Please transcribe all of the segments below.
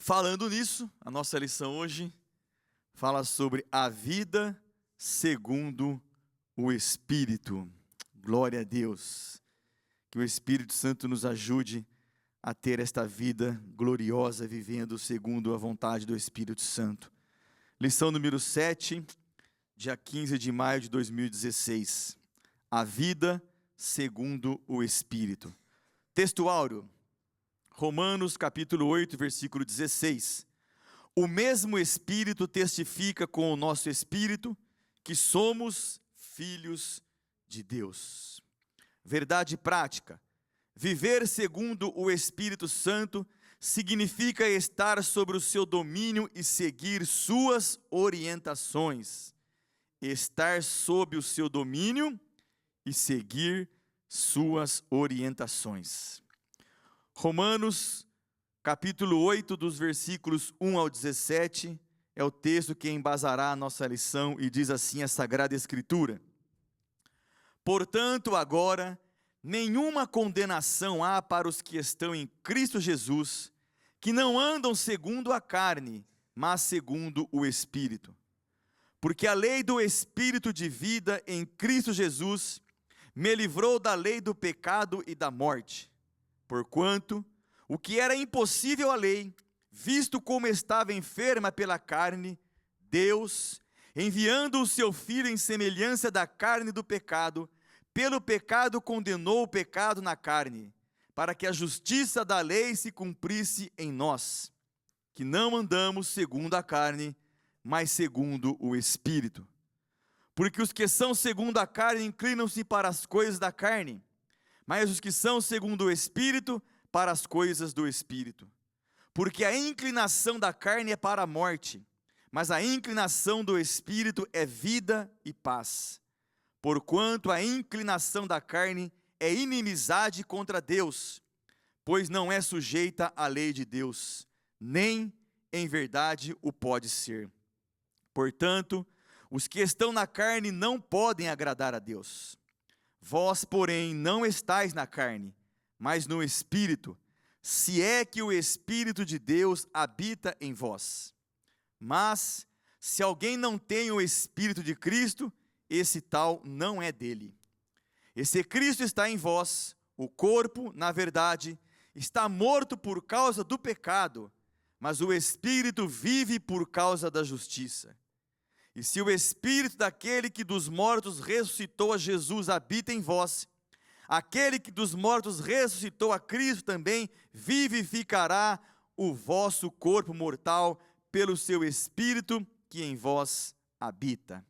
Falando nisso, a nossa lição hoje fala sobre a vida segundo o Espírito. Glória a Deus. Que o Espírito Santo nos ajude a ter esta vida gloriosa, vivendo segundo a vontade do Espírito Santo. Lição número 7, dia 15 de maio de 2016. A vida segundo o Espírito. Texto áureo, Romanos capítulo 8, versículo 16. O mesmo Espírito testifica com o nosso Espírito que somos filhos de Deus. Verdade prática. Viver segundo o Espírito Santo significa estar sobre o seu domínio e seguir suas orientações. Estar sob o seu domínio e seguir suas orientações. Romanos, capítulo 8, dos versículos 1 ao 17, é o texto que embasará a nossa lição e diz assim a Sagrada Escritura. Portanto, agora, nenhuma condenação há para os que estão em Cristo Jesus, que não andam segundo a carne, mas segundo o Espírito. Porque a lei do Espírito de vida em Cristo Jesus me livrou da lei do pecado e da morte. Porquanto, o que era impossível à lei, visto como estava enferma pela carne, Deus, enviando o seu Filho em semelhança da carne do pecado, pelo pecado condenou o pecado na carne, para que a justiça da lei se cumprisse em nós, que não andamos segundo a carne, mas segundo o Espírito. Porque os que são segundo a carne inclinam-se para as coisas da carne, mas os que são segundo o Espírito, para as coisas do Espírito. Porque a inclinação da carne é para a morte, mas a inclinação do Espírito é vida e paz. Porquanto a inclinação da carne é inimizade contra Deus, pois não é sujeita à lei de Deus, nem em verdade o pode ser. Portanto, os que estão na carne não podem agradar a Deus. Vós, porém, não estáis na carne, mas no Espírito, se é que o Espírito de Deus habita em vós. Mas, se alguém não tem o Espírito de Cristo, esse tal não é dele. E se Cristo está em vós, o corpo, na verdade, está morto por causa do pecado, mas o Espírito vive por causa da justiça. E se o Espírito daquele que dos mortos ressuscitou a Jesus habita em vós, aquele que dos mortos ressuscitou a Cristo também vivificará o vosso corpo mortal pelo seu Espírito que em vós habita.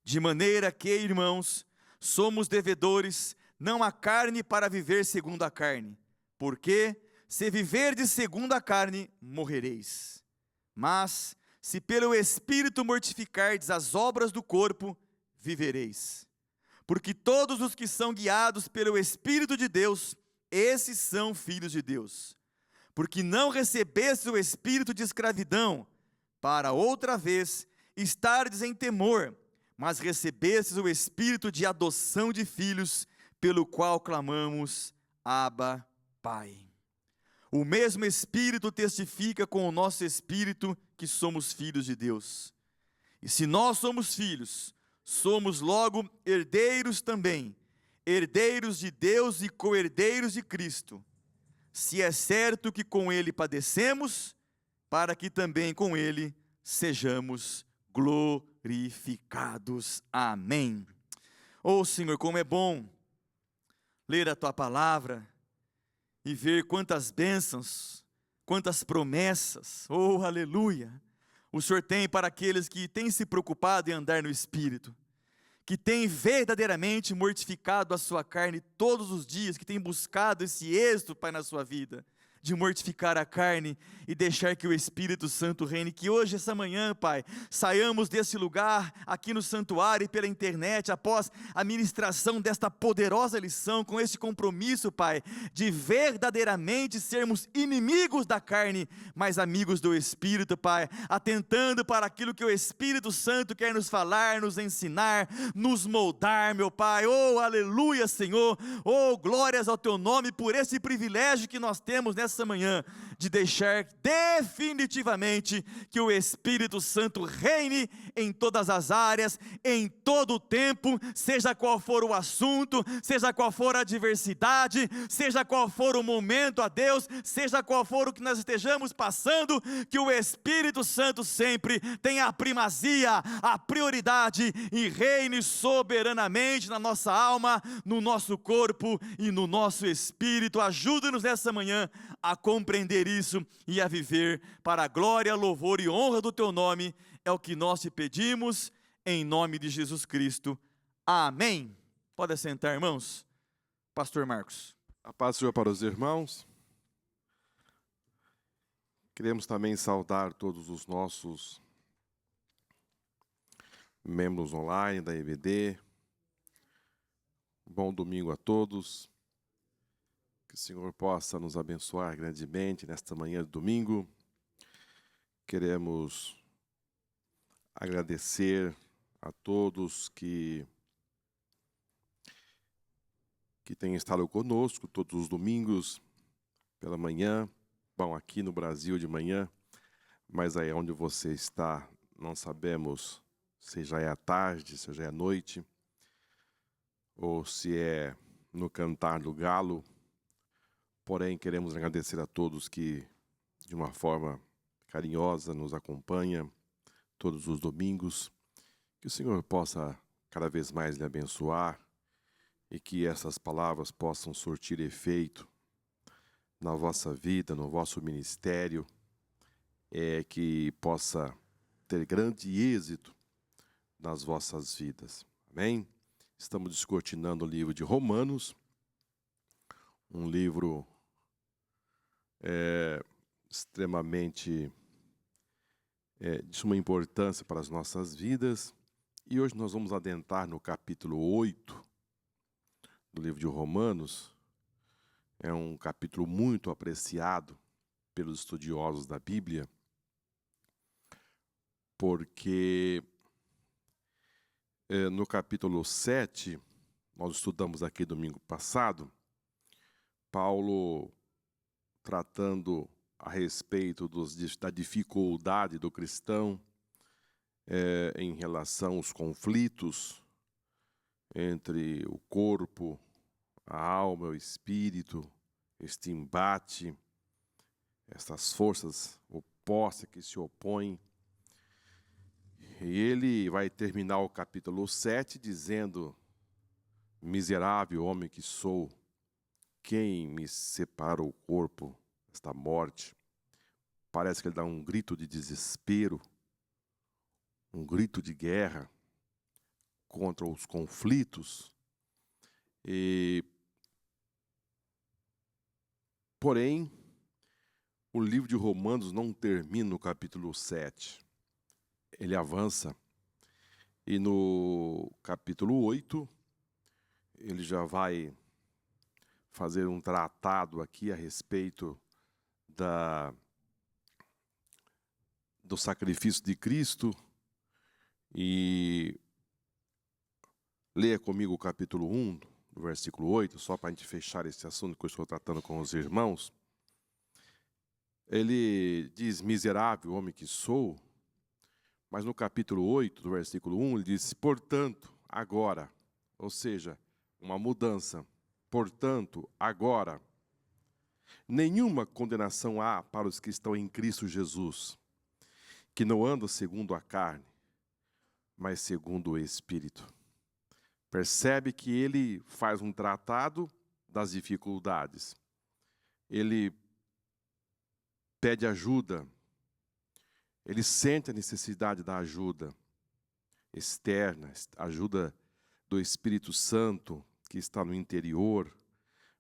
De maneira que, irmãos, somos devedores, não à carne para viver segundo a carne, porque se viverdes segundo a carne, morrereis. Mas se pelo Espírito mortificardes as obras do corpo, vivereis. Porque todos os que são guiados pelo Espírito de Deus, esses são filhos de Deus. Porque não recebestes o espírito de escravidão, para outra vez estardes em temor, mas recebestes o espírito de adoção de filhos, pelo qual clamamos, Abba, Pai. O mesmo Espírito testifica com o nosso espírito que somos filhos de Deus. E se nós somos filhos, somos logo herdeiros também, herdeiros de Deus e co-herdeiros de Cristo. Se é certo que com Ele padecemos, para que também com Ele sejamos glorificados. Amém. Oh Senhor, como é bom ler a Tua palavra e ver quantas bênçãos, quantas promessas, oh aleluia, o Senhor tem para aqueles que têm se preocupado em andar no Espírito, que têm verdadeiramente mortificado a sua carne todos os dias, que têm buscado esse êxito, Pai, na sua vida, de mortificar a carne e deixar que o Espírito Santo reine. Que hoje, essa manhã, Pai, saiamos desse lugar, aqui no santuário e pela internet, após a ministração desta poderosa lição, com esse compromisso, Pai, de verdadeiramente sermos inimigos da carne, mas amigos do Espírito, Pai, atentando para aquilo que o Espírito Santo quer nos falar, nos ensinar, nos moldar, meu Pai. Oh, aleluia, Senhor. Oh, glórias ao Teu nome por esse privilégio que nós temos nessa nessa manhã de deixar definitivamente que o Espírito Santo reine em todas as áreas, em todo o tempo, seja qual for o assunto, seja qual for a adversidade, seja qual for o momento, a Deus, seja qual for o que nós estejamos passando, que o Espírito Santo sempre tenha a primazia, a prioridade e reine soberanamente na nossa alma, no nosso corpo e no nosso espírito. Ajuda-nos nessa manhã a compreender isso e a viver para a glória, louvor e honra do Teu nome. É o que nós te pedimos, em nome de Jesus Cristo. Amém. Pode assentar, irmãos. Pastor Marcos. A paz do Senhor para os irmãos. Queremos também saudar todos os nossos membros online da EBD. Bom domingo a todos. Que o Senhor possa nos abençoar grandemente nesta manhã de domingo. Queremos agradecer a todos que têm estado conosco todos os domingos pela manhã. Bom, aqui no Brasil de manhã, mas aí onde você está, não sabemos se já é à tarde, se já é à noite, ou se é no cantar do galo. Porém, queremos agradecer a todos que, de uma forma carinhosa, nos acompanham todos os domingos. Que o Senhor possa cada vez mais lhe abençoar e que essas palavras possam surtir efeito na vossa vida, no vosso ministério, que possa ter grande êxito nas vossas vidas. Amém? Estamos descortinando o livro de Romanos, um livro extremamente de suma importância para as nossas vidas. E hoje nós vamos adentrar no capítulo 8 do livro de Romanos. É um capítulo muito apreciado pelos estudiosos da Bíblia, porque no capítulo 7, nós estudamos aqui domingo passado, Paulo tratando a respeito da dificuldade do cristão em relação aos conflitos entre o corpo, a alma, o espírito, este embate, essas forças opostas que se opõem. E ele vai terminar o capítulo 7 dizendo: miserável homem que sou, quem me separa o corpo desta morte? Parece que ele dá um grito de desespero, um grito de guerra contra os conflitos. Porém, o livro de Romanos não termina no capítulo 7. Ele avança. E no capítulo 8, ele já vai fazer um tratado aqui a respeito do sacrifício de Cristo. E leia comigo o capítulo 1, do versículo 8, só para a gente fechar esse assunto que eu estou tratando com os irmãos. Ele diz: miserável homem que sou, mas no capítulo 8, do versículo 1, ele diz: portanto, agora, ou seja, uma mudança. Portanto, agora, nenhuma condenação há para os que estão em Cristo Jesus, que não andam segundo a carne, mas segundo o Espírito. Percebe que ele faz um tratado das dificuldades. Ele pede ajuda. Ele sente a necessidade da ajuda externa, ajuda do Espírito Santo que está no interior,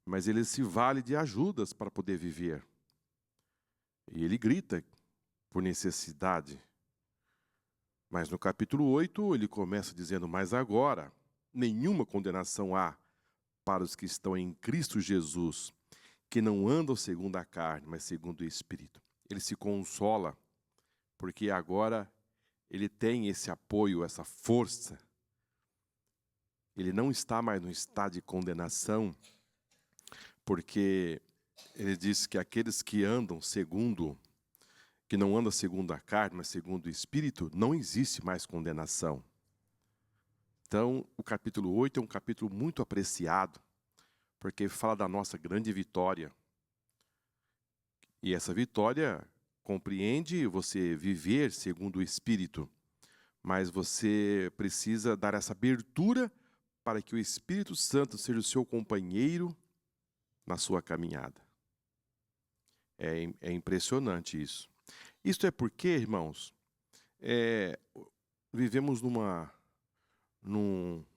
mas ele se vale de ajudas para poder viver. E ele grita por necessidade. Mas no capítulo 8 ele começa dizendo: mas agora nenhuma condenação há para os que estão em Cristo Jesus, que não andam segundo a carne, mas segundo o Espírito. Ele se consola, porque agora ele tem esse apoio, essa força. Ele não está mais no estado de condenação, porque ele diz que aqueles que não andam segundo a carne, mas segundo o Espírito, não existe mais condenação. Então, o capítulo 8 é um capítulo muito apreciado, porque fala da nossa grande vitória. E essa vitória compreende você viver segundo o Espírito, mas você precisa dar essa abertura para que o Espírito Santo seja o seu companheiro na sua caminhada. É impressionante isso. Isto é porque, irmãos, vivemos num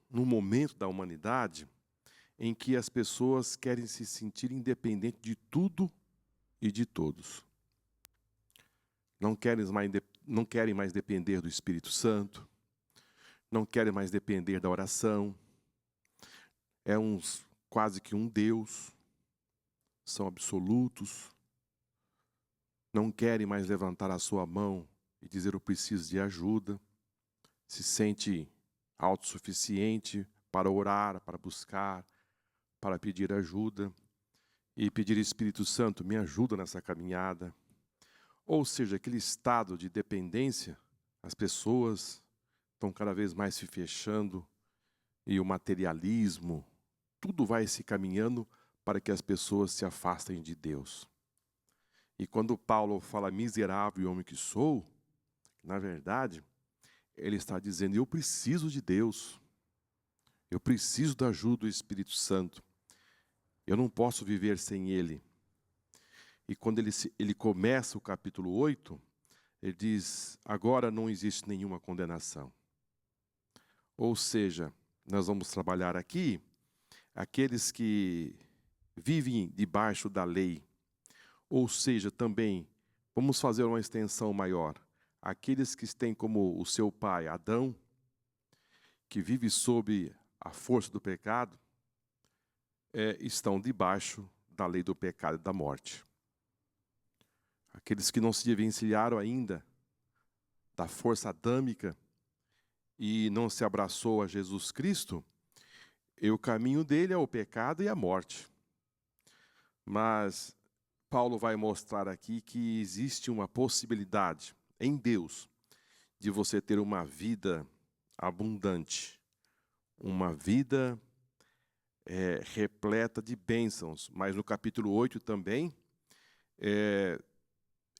momento da humanidade em que as pessoas querem se sentir independentes de tudo e de todos. Não querem mais depender do Espírito Santo, não querem mais depender da oração, quase que um Deus, são absolutos, não querem mais levantar a sua mão e dizer eu preciso de ajuda, se sente autossuficiente para orar, para buscar, para pedir ajuda e pedir Espírito Santo, me ajuda nessa caminhada. Ou seja, aquele estado de dependência, as pessoas estão cada vez mais se fechando e o materialismo, tudo vai se caminhando para que as pessoas se afastem de Deus. E quando Paulo fala miserável homem que sou, na verdade, ele está dizendo, eu preciso de Deus, eu preciso da ajuda do Espírito Santo, eu não posso viver sem Ele. E quando ele começa o capítulo 8, ele diz, agora não existe nenhuma condenação. Ou seja, nós vamos trabalhar aqui, aqueles que vivem debaixo da lei, ou seja, também, vamos fazer uma extensão maior, aqueles que têm como o seu pai, Adão, que vive sob a força do pecado, estão debaixo da lei do pecado e da morte. Aqueles que não se desvencilharam ainda da força adâmica e não se abraçou a Jesus Cristo, o caminho dele é o pecado e a morte. Mas Paulo vai mostrar aqui que existe uma possibilidade em Deus de você ter uma vida abundante, uma vida repleta de bênçãos. Mas no capítulo 8 também,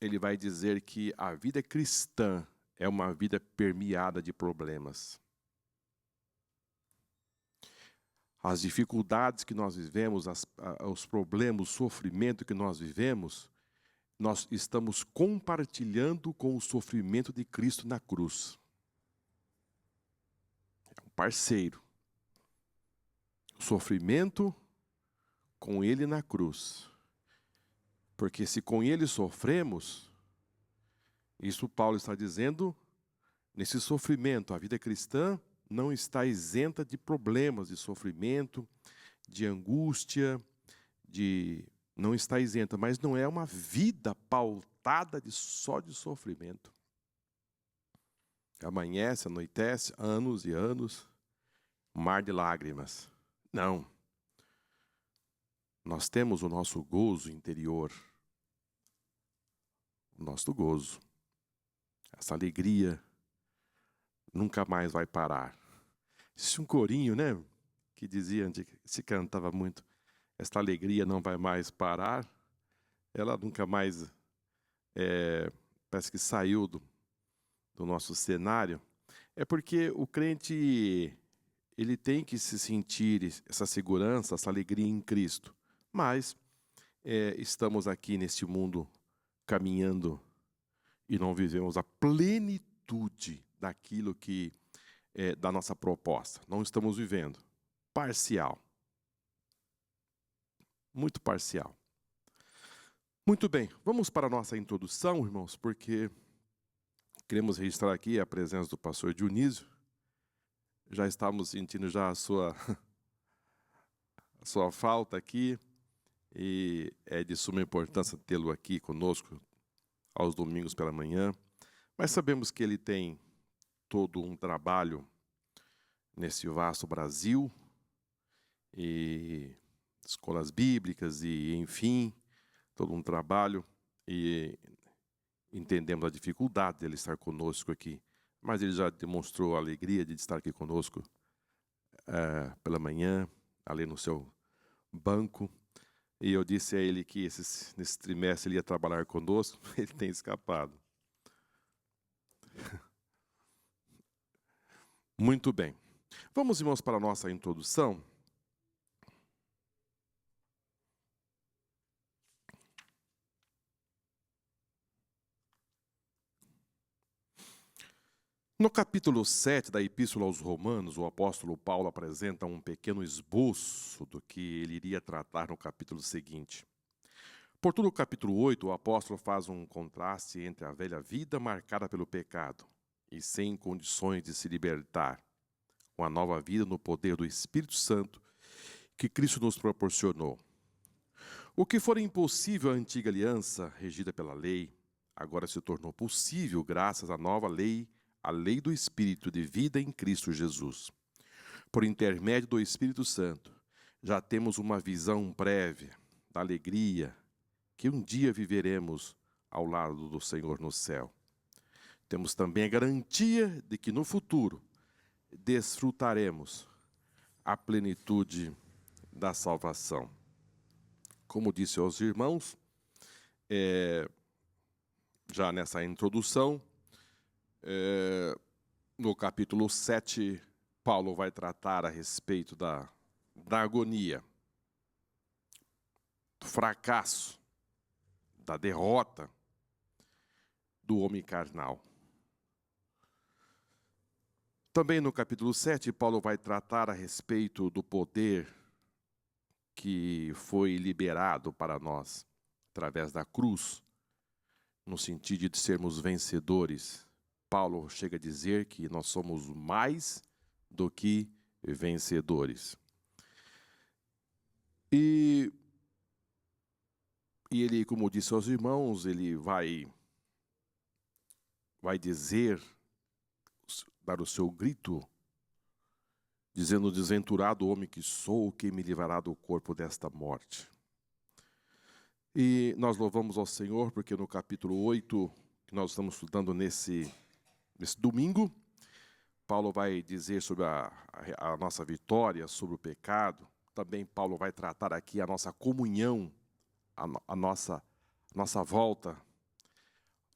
ele vai dizer que a vida cristã é uma vida permeada de problemas. As dificuldades que nós vivemos, os problemas, o sofrimento que nós vivemos, nós estamos compartilhando com o sofrimento de Cristo na cruz. É um parceiro. O sofrimento com Ele na cruz. Porque se com Ele sofremos, isso Paulo está dizendo, nesse sofrimento, a vida cristã não está isenta de problemas, de sofrimento, de angústia, não está isenta, mas não é uma vida pautada só de sofrimento. Amanhece, anoitece, anos e anos, mar de lágrimas. Não. Nós temos o nosso gozo interior, o nosso gozo. Essa alegria nunca mais vai parar. Existe um corinho, né? Que dizia, se cantava muito, esta alegria não vai mais parar. Ela nunca mais, parece que saiu do nosso cenário. É porque o crente, ele tem que se sentir essa segurança, essa alegria em Cristo. Mas estamos aqui neste mundo caminhando e não vivemos a plenitude daquilo que da nossa proposta. Não estamos vivendo. Parcial. Muito parcial. Muito bem, vamos para a nossa introdução, irmãos, porque queremos registrar aqui a presença do pastor Dionísio. Já estamos sentindo já a sua falta aqui, e é de suma importância tê-lo aqui conosco aos domingos pela manhã. Mas sabemos que ele tem todo um trabalho nesse vasto Brasil, e escolas bíblicas, e enfim, todo um trabalho e entendemos a dificuldade dele estar conosco aqui. Mas ele já demonstrou a alegria de estar aqui conosco pela manhã, ali no seu banco. E eu disse a ele que nesse trimestre ele ia trabalhar conosco, ele tem escapado. Muito bem. Vamos, irmãos, para a nossa introdução. No capítulo 7 da Epístola aos Romanos, o apóstolo Paulo apresenta um pequeno esboço do que ele iria tratar no capítulo seguinte. Por todo o capítulo 8, o apóstolo faz um contraste entre a velha vida marcada pelo pecado e sem condições de se libertar, com a nova vida no poder do Espírito Santo que Cristo nos proporcionou. O que fora impossível à antiga aliança, regida pela lei, agora se tornou possível graças à nova lei, a lei do Espírito de vida em Cristo Jesus. Por intermédio do Espírito Santo, já temos uma visão prévia da alegria que um dia viveremos ao lado do Senhor no céu. Temos também a garantia de que no futuro desfrutaremos a plenitude da salvação. Como disse aos irmãos, já nessa introdução, no capítulo 7, Paulo vai tratar a respeito da agonia, do fracasso, da derrota do homem carnal. Também no capítulo 7, Paulo vai tratar a respeito do poder que foi liberado para nós através da cruz, no sentido de sermos vencedores. Paulo chega a dizer que nós somos mais do que vencedores. E ele, como disse aos irmãos, ele vai dizer, dar o seu grito, dizendo: desventurado homem que sou, quem me livrará do corpo desta morte. E nós louvamos ao Senhor, porque no capítulo 8, que nós estamos estudando nesse domingo, Paulo vai dizer sobre a nossa vitória sobre o pecado. Também Paulo vai tratar aqui a nossa comunhão, a nossa volta,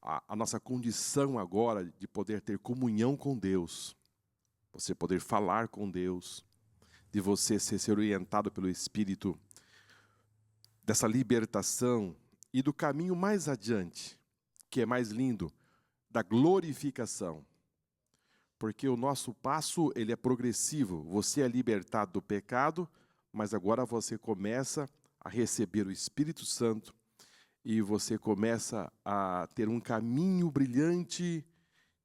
a nossa condição agora de poder ter comunhão com Deus, você poder falar com Deus, de você ser orientado pelo Espírito, dessa libertação e do caminho mais adiante, que é mais lindo, da glorificação. Porque o nosso passo, ele é progressivo. Você é libertado do pecado, mas agora você começa a receber o Espírito Santo e você começa a ter um caminho brilhante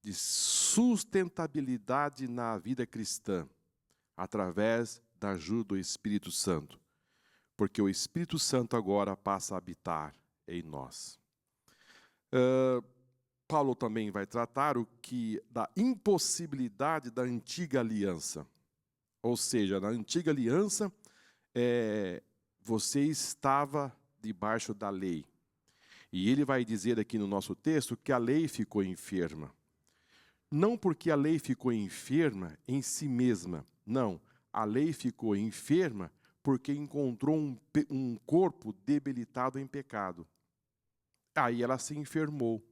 de sustentabilidade na vida cristã, através da ajuda do Espírito Santo. Porque o Espírito Santo agora passa a habitar em nós. Paulo também vai tratar da impossibilidade da antiga aliança. Ou seja, na antiga aliança, você estava debaixo da lei. E ele vai dizer aqui no nosso texto que a lei ficou enferma. Não porque a lei ficou enferma em si mesma. Não, a lei ficou enferma porque encontrou um corpo debilitado em pecado. Aí ela se enfermou.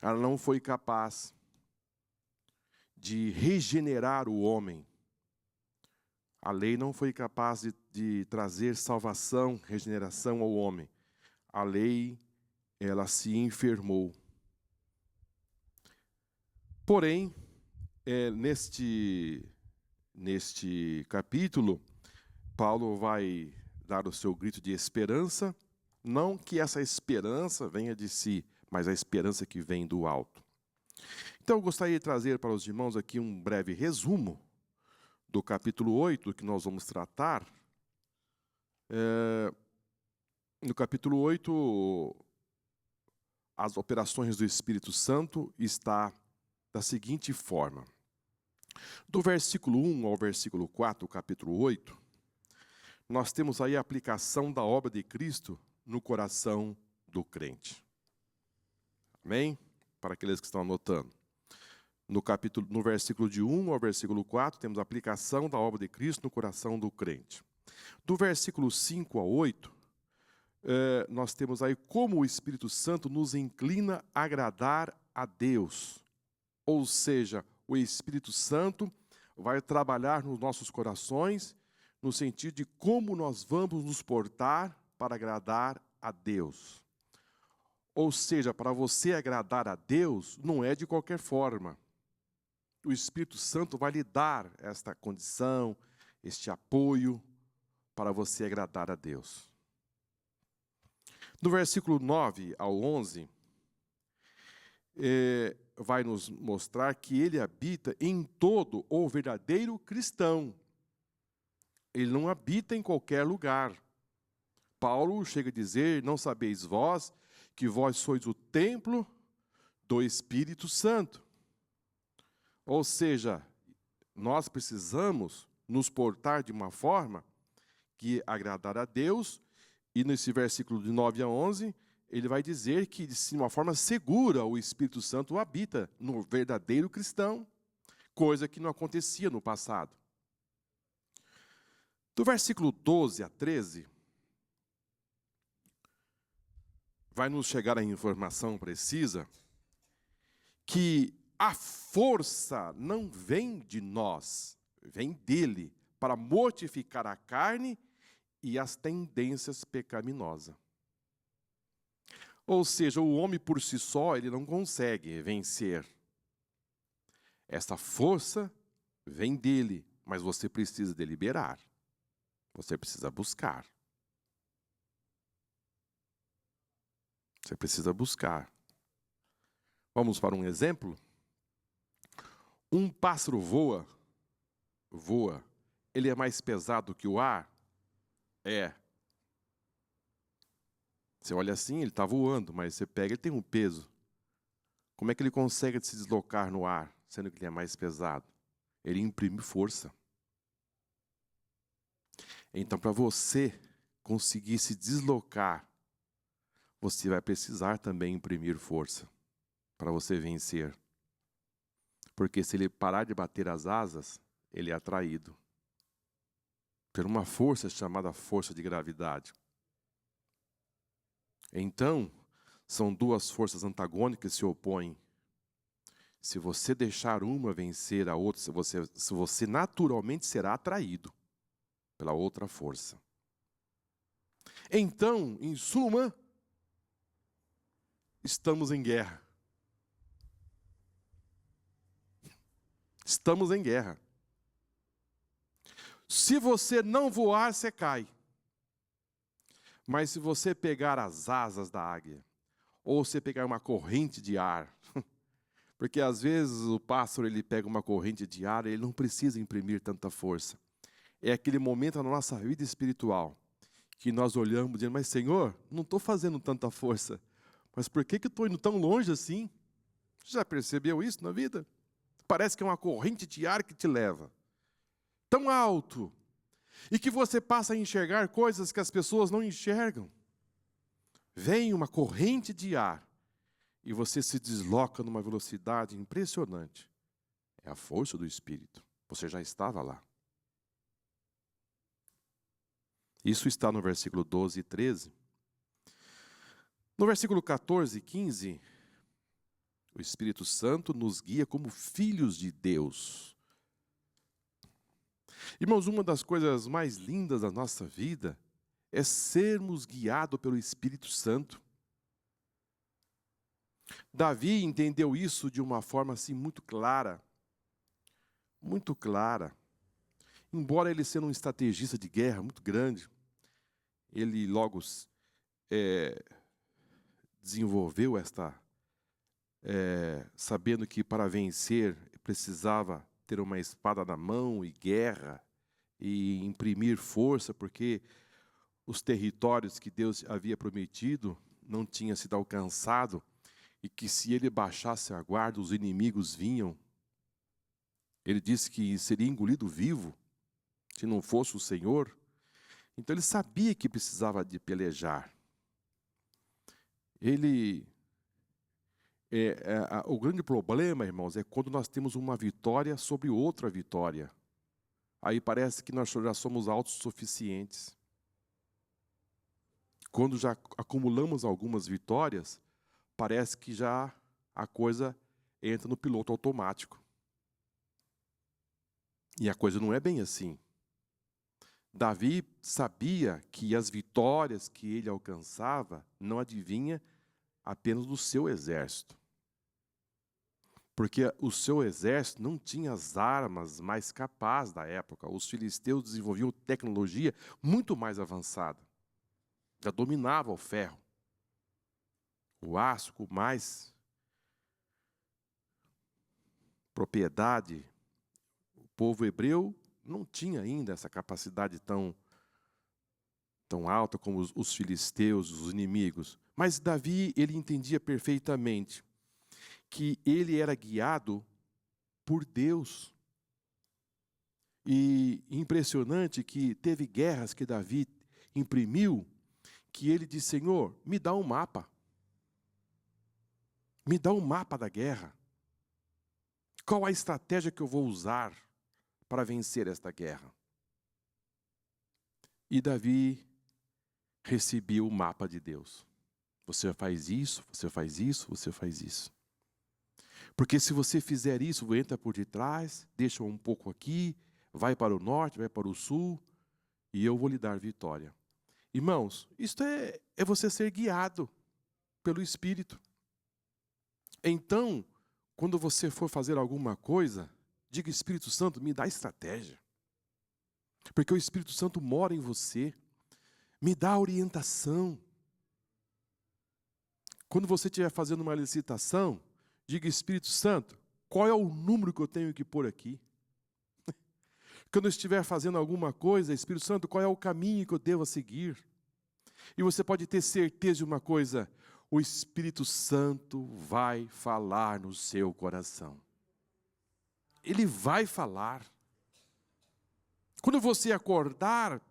Ela não foi capaz de regenerar o homem. A lei não foi capaz de trazer salvação, regeneração ao homem. A lei, ela se enfermou. Porém, neste capítulo, Paulo vai dar o seu grito de esperança, não que essa esperança venha de si, mas a esperança que vem do alto. Então, eu gostaria de trazer para os irmãos aqui um breve resumo do capítulo 8, que nós vamos tratar. No capítulo 8, as operações do Espírito Santo está da seguinte forma. Do versículo 1 ao versículo 4, capítulo 8, nós temos aí a aplicação da obra de Cristo no coração do crente. Amém? Para aqueles que estão anotando. No versículo de 1 ao versículo 4, temos a aplicação da obra de Cristo no coração do crente. Do versículo 5 a 8, nós temos aí como o Espírito Santo nos inclina a agradar a Deus. Ou seja, o Espírito Santo vai trabalhar nos nossos corações, no sentido de como nós vamos nos portar para agradar a Deus. Ou seja, para você agradar a Deus, não é de qualquer forma. O Espírito Santo vai lhe dar esta condição, este apoio, para você agradar a Deus. No versículo 9 ao 11, vai nos mostrar que ele habita em todo o verdadeiro cristão. Ele não habita em qualquer lugar. Paulo chega a dizer, não sabeis vós, que vós sois o templo do Espírito Santo. Ou seja, nós precisamos nos portar de uma forma que agradar a Deus, e nesse versículo de 9 a 11, ele vai dizer que de uma forma segura o Espírito Santo habita no verdadeiro cristão, coisa que não acontecia no passado. Do versículo 12 a 13, vai nos chegar a informação precisa que a força não vem de nós, vem dele, para mortificar a carne e as tendências pecaminosas. Ou seja, o homem por si só, ele não consegue vencer. Essa força vem dele, mas você precisa deliberar. Você precisa buscar. Você precisa buscar. Vamos para um exemplo? Um pássaro voa. Ele é mais pesado que o ar? É. Você olha assim, ele está voando, mas você pega, ele tem um peso. Como é que ele consegue se deslocar no ar, sendo que ele é mais pesado? Ele imprime força. Então, para você conseguir se deslocar, você vai precisar também imprimir força para você vencer. Porque se ele parar de bater as asas, ele é atraído por uma força chamada força de gravidade. Então, são duas forças antagônicas que se opõem. Se você deixar uma vencer a outra, se você naturalmente será atraído pela outra força. Então, em suma, estamos em guerra. Estamos em guerra. Se você não voar, você cai. Mas se você pegar as asas da águia, ou você pegar uma corrente de ar, porque às vezes o pássaro ele pega uma corrente de ar, ele não precisa imprimir tanta força. É aquele momento na nossa vida espiritual que nós olhamos dizendo, mas Senhor, não estou fazendo tanta força, mas por que eu estou indo tão longe assim? Você já percebeu isso na vida? Parece que é uma corrente de ar que te leva tão alto e que você passa a enxergar coisas que as pessoas não enxergam. Vem uma corrente de ar e você se desloca numa velocidade impressionante. É a força do Espírito. Você já estava lá. Isso está no versículo 12 e 13. No versículo 14 e 15, o Espírito Santo nos guia como filhos de Deus. Irmãos, uma das coisas mais lindas da nossa vida é sermos guiados pelo Espírito Santo. Davi entendeu isso de uma forma assim muito clara. Muito clara. Embora ele seja um estrategista de guerra muito grande, ele logo desenvolveu sabendo que para vencer precisava ter uma espada na mão e guerra e imprimir força, porque os territórios que Deus havia prometido não tinham sido alcançados e que se ele baixasse a guarda, os inimigos vinham. Ele disse que seria engolido vivo se não fosse o Senhor. Então ele sabia que precisava de pelejar. O grande problema, irmãos, é quando nós temos uma vitória sobre outra vitória. Aí parece que nós já somos autossuficientes. Quando já acumulamos algumas vitórias, parece que já a coisa entra no piloto automático. E a coisa não é bem assim. Davi sabia que as vitórias que ele alcançava não adivinha apenas do seu exército. Porque o seu exército não tinha as armas mais capazes da época. Os filisteus desenvolviam tecnologia muito mais avançada. Já dominava o ferro, o aço, com mais propriedade. O povo hebreu não tinha ainda essa capacidade tão alta como os filisteus, os inimigos. Mas Davi, ele entendia perfeitamente que ele era guiado por Deus. E impressionante que teve guerras que Davi imprimiu, que ele disse: Senhor, me dá um mapa. Me dá um mapa da guerra. Qual a estratégia que eu vou usar para vencer esta guerra? E Davi recebeu o mapa de Deus. Você faz isso, você faz isso, você faz isso. Porque se você fizer isso, entra por detrás, deixa um pouco aqui, vai para o norte, vai para o sul, e eu vou lhe dar vitória. Irmãos, isto é você ser guiado pelo Espírito. Então, quando você for fazer alguma coisa, diga: Espírito Santo, me dá estratégia. Porque o Espírito Santo mora em você. Me dá orientação. Quando você estiver fazendo uma licitação, diga: Espírito Santo, qual é o número que eu tenho que pôr aqui? Quando eu estiver fazendo alguma coisa, Espírito Santo, qual é o caminho que eu devo seguir? E você pode ter certeza de uma coisa: o Espírito Santo vai falar no seu coração. Ele vai falar. Quando você acordar,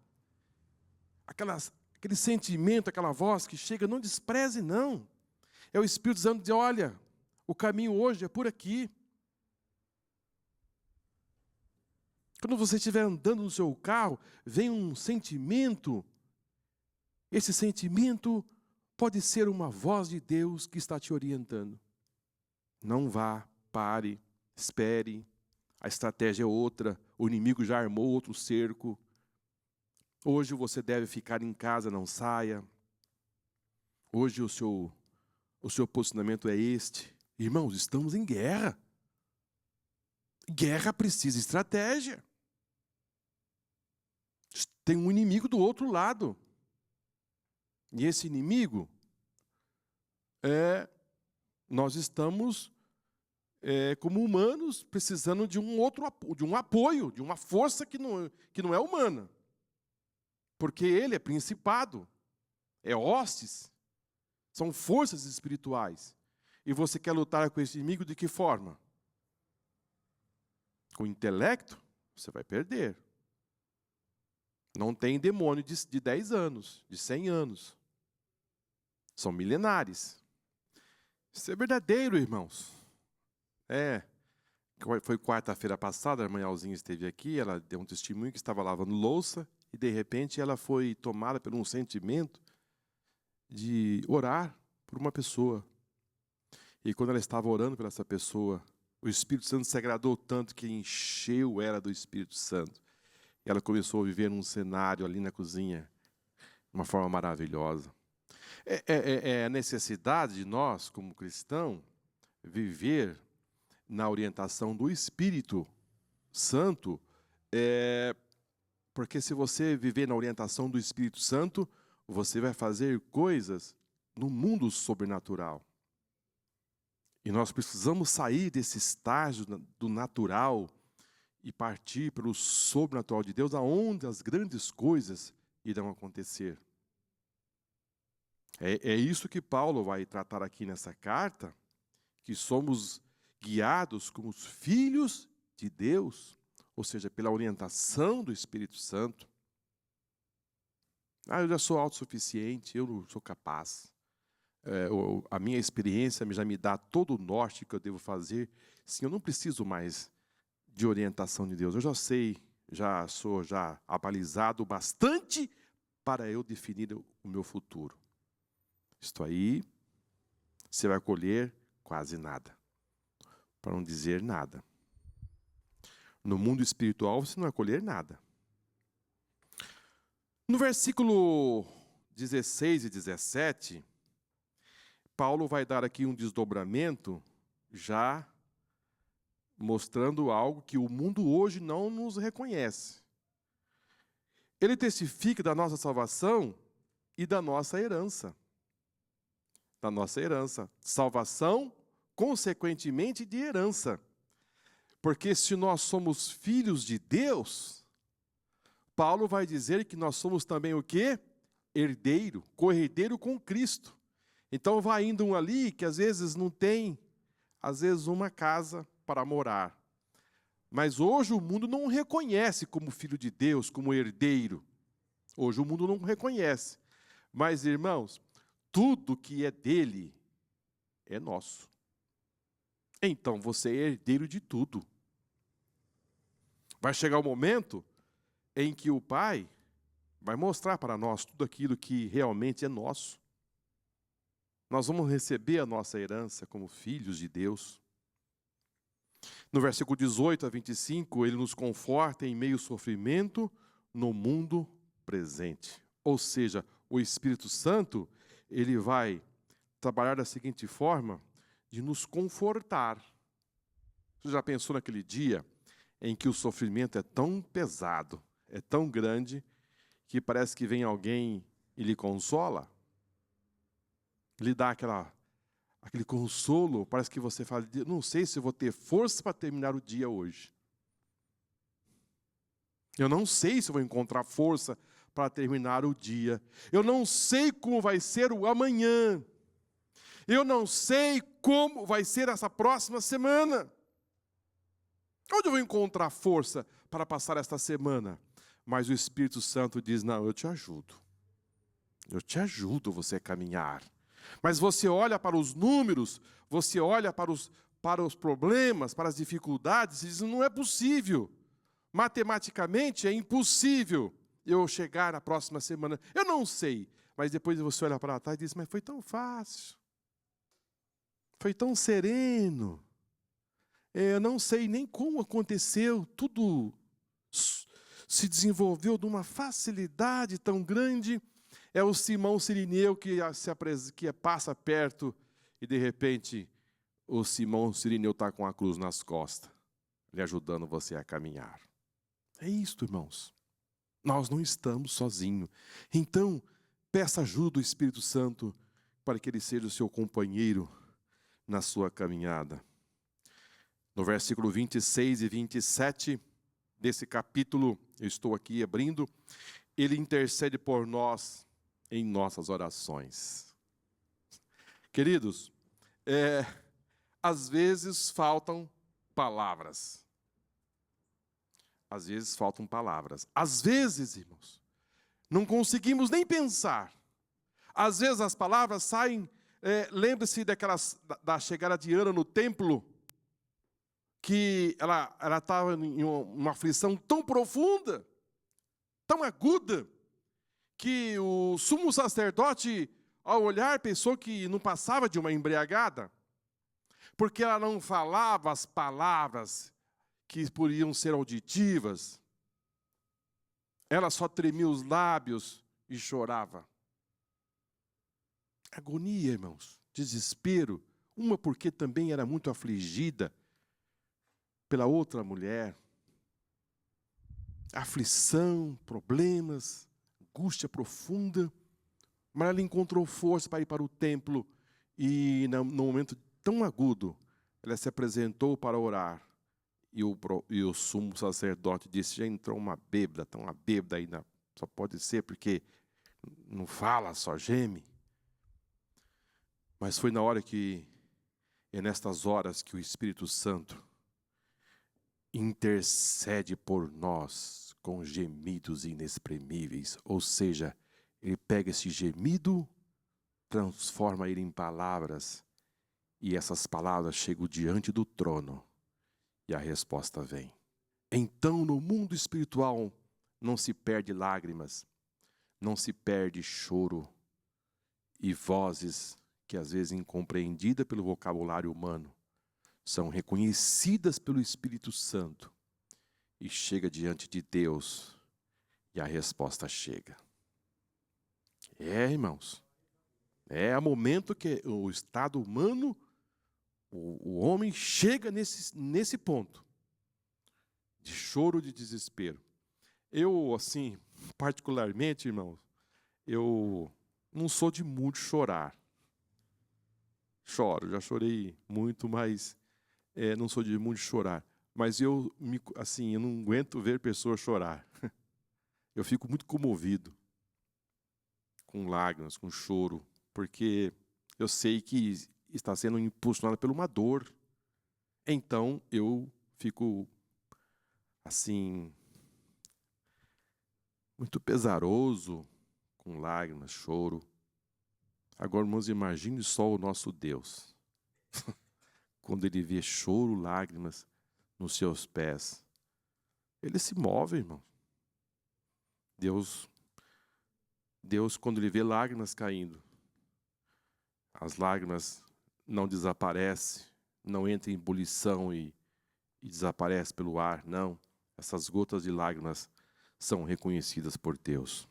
aquele sentimento, aquela voz que chega, não despreze, não. É o Espírito Santo dizer: olha, o caminho hoje é por aqui. Quando você estiver andando no seu carro, vem um sentimento. Esse sentimento pode ser uma voz de Deus que está te orientando. Não vá, pare, espere. A estratégia é outra. O inimigo já armou outro cerco. Hoje você deve ficar em casa, não saia. Hoje o seu posicionamento é este. Irmãos, estamos em guerra. Guerra precisa de estratégia. Tem um inimigo do outro lado. E esse inimigo, nós estamos, como humanos, precisando de um apoio, de uma força que não é humana. Porque ele é principado, é hostes, são forças espirituais. E você quer lutar com esse inimigo de que forma? Com intelecto, você vai perder. Não tem demônio de 10 anos, de 100 anos. São milenares. Isso é verdadeiro, irmãos. Foi quarta-feira passada, a irmã Alzinha esteve aqui, ela deu um testemunho que estava lavando louça, e de repente ela foi tomada por um sentimento de orar por uma pessoa. E quando ela estava orando por essa pessoa, o Espírito Santo se agradou tanto que encheu ela do Espírito Santo. E ela começou a viver num cenário ali na cozinha, de uma forma maravilhosa. É a necessidade de nós, como cristãos, viver na orientação do Espírito Santo, porque se você viver na orientação do Espírito Santo, você vai fazer coisas no mundo sobrenatural. E nós precisamos sair desse estágio do natural e partir para o sobrenatural de Deus, aonde as grandes coisas irão acontecer. É isso que Paulo vai tratar aqui nessa carta, que somos guiados como os filhos de Deus, ou seja, pela orientação do Espírito Santo. Eu já sou autossuficiente, eu não sou capaz. a minha experiência já me dá todo o norte que eu devo fazer. Sim, eu não preciso mais de orientação de Deus. Eu já sei, já sou abalizado bastante para eu definir o meu futuro. Isto aí, você vai colher quase nada, para não dizer nada. No mundo espiritual, você não vai colher nada. No versículo 16 e 17, Paulo vai dar aqui um desdobramento, já mostrando algo que o mundo hoje não nos reconhece. Ele testifica da nossa salvação e da nossa herança. Da nossa herança. Salvação, consequentemente, de herança. Porque se nós somos filhos de Deus, Paulo vai dizer que nós somos também o quê? Herdeiro, co-herdeiro com Cristo. Então vai indo um ali que às vezes não tem, às vezes uma casa para morar. Mas hoje o mundo não reconhece como filho de Deus, como herdeiro. Hoje o mundo não reconhece. Mas, irmãos, tudo que é dele é nosso. Então você é herdeiro de tudo. Vai chegar o momento em que o Pai vai mostrar para nós tudo aquilo que realmente é nosso. Nós vamos receber a nossa herança como filhos de Deus. No versículo 18 a 25, ele nos conforta em meio ao sofrimento no mundo presente. Ou seja, o Espírito Santo, ele vai trabalhar da seguinte forma, de nos confortar. Você já pensou naquele dia em que o sofrimento é tão pesado, é tão grande, que parece que vem alguém e lhe consola? Lhe dá aquele consolo, parece que você fala, não sei se eu vou ter força para terminar o dia hoje. Eu não sei se eu vou encontrar força para terminar o dia. Eu não sei como vai ser o amanhã. Eu não sei como vai ser essa próxima semana. Onde eu vou encontrar força para passar esta semana? Mas o Espírito Santo diz, não, eu te ajudo. Eu te ajudo você a caminhar. Mas você olha para os números, você olha para os problemas, para as dificuldades, e diz, não é possível. Matematicamente é impossível eu chegar na próxima semana. Eu não sei. Mas depois você olha para trás e diz, mas foi tão fácil. Foi tão sereno. Eu não sei nem como aconteceu. Tudo se desenvolveu de uma facilidade tão grande. É o Simão Sirineu que passa perto e, de repente, o Simão Sirineu está com a cruz nas costas, lhe ajudando você a caminhar. É isto, irmãos. Nós não estamos sozinhos. Então, peça ajuda do Espírito Santo para que ele seja o seu companheiro na sua caminhada. No versículo 26 e 27 desse capítulo, eu estou aqui abrindo, ele intercede por nós em nossas orações. Queridos, às vezes faltam palavras. Às vezes faltam palavras. Às vezes, irmãos, não conseguimos nem pensar. Às vezes as palavras saem, lembre-se da chegada de Ana no templo, que ela estava em uma aflição tão profunda, tão aguda, que o sumo sacerdote, ao olhar, pensou que não passava de uma embriagada, porque ela não falava as palavras que poderiam ser auditivas. Ela só tremia os lábios e chorava. Agonia, irmãos, desespero. Uma porque também era muito afligida pela outra mulher. Aflição, problemas, angústia profunda. Mas ela encontrou força para ir para o templo e, no momento tão agudo, ela se apresentou para orar. E o sumo sacerdote disse, já entrou uma bêbada, então uma bêbada aí, só pode ser porque não fala, só geme. Mas foi na hora é nestas horas que o Espírito Santo intercede por nós com gemidos inexprimíveis. Ou seja, ele pega esse gemido transforma ele em palavras, e essas palavras chegam diante do trono, e a resposta vem. Então, no mundo espiritual, não se perde lágrimas, não se perde choro e vozes que às vezes incompreendidas pelo vocabulário humano, são reconhecidas pelo Espírito Santo e chega diante de Deus e a resposta chega. Irmãos, é o momento que o estado humano, o homem chega nesse ponto de choro, de desespero. Eu, assim, particularmente, irmãos, eu não sou de muito chorar. Choro, já chorei muito, mas não sou de muito chorar. Mas eu não aguento ver pessoas chorar. Eu fico muito comovido, com lágrimas, com choro, porque eu sei que está sendo impulsionado por uma dor. Então eu fico assim, muito pesaroso, com lágrimas, choro. Agora, irmãos, imagine só o nosso Deus, quando Ele vê choro, lágrimas nos seus pés. Ele se move, irmão. Deus, quando Ele vê lágrimas caindo, as lágrimas não desaparecem, não entram em ebulição e desaparecem pelo ar, não. Essas gotas de lágrimas são reconhecidas por Deus.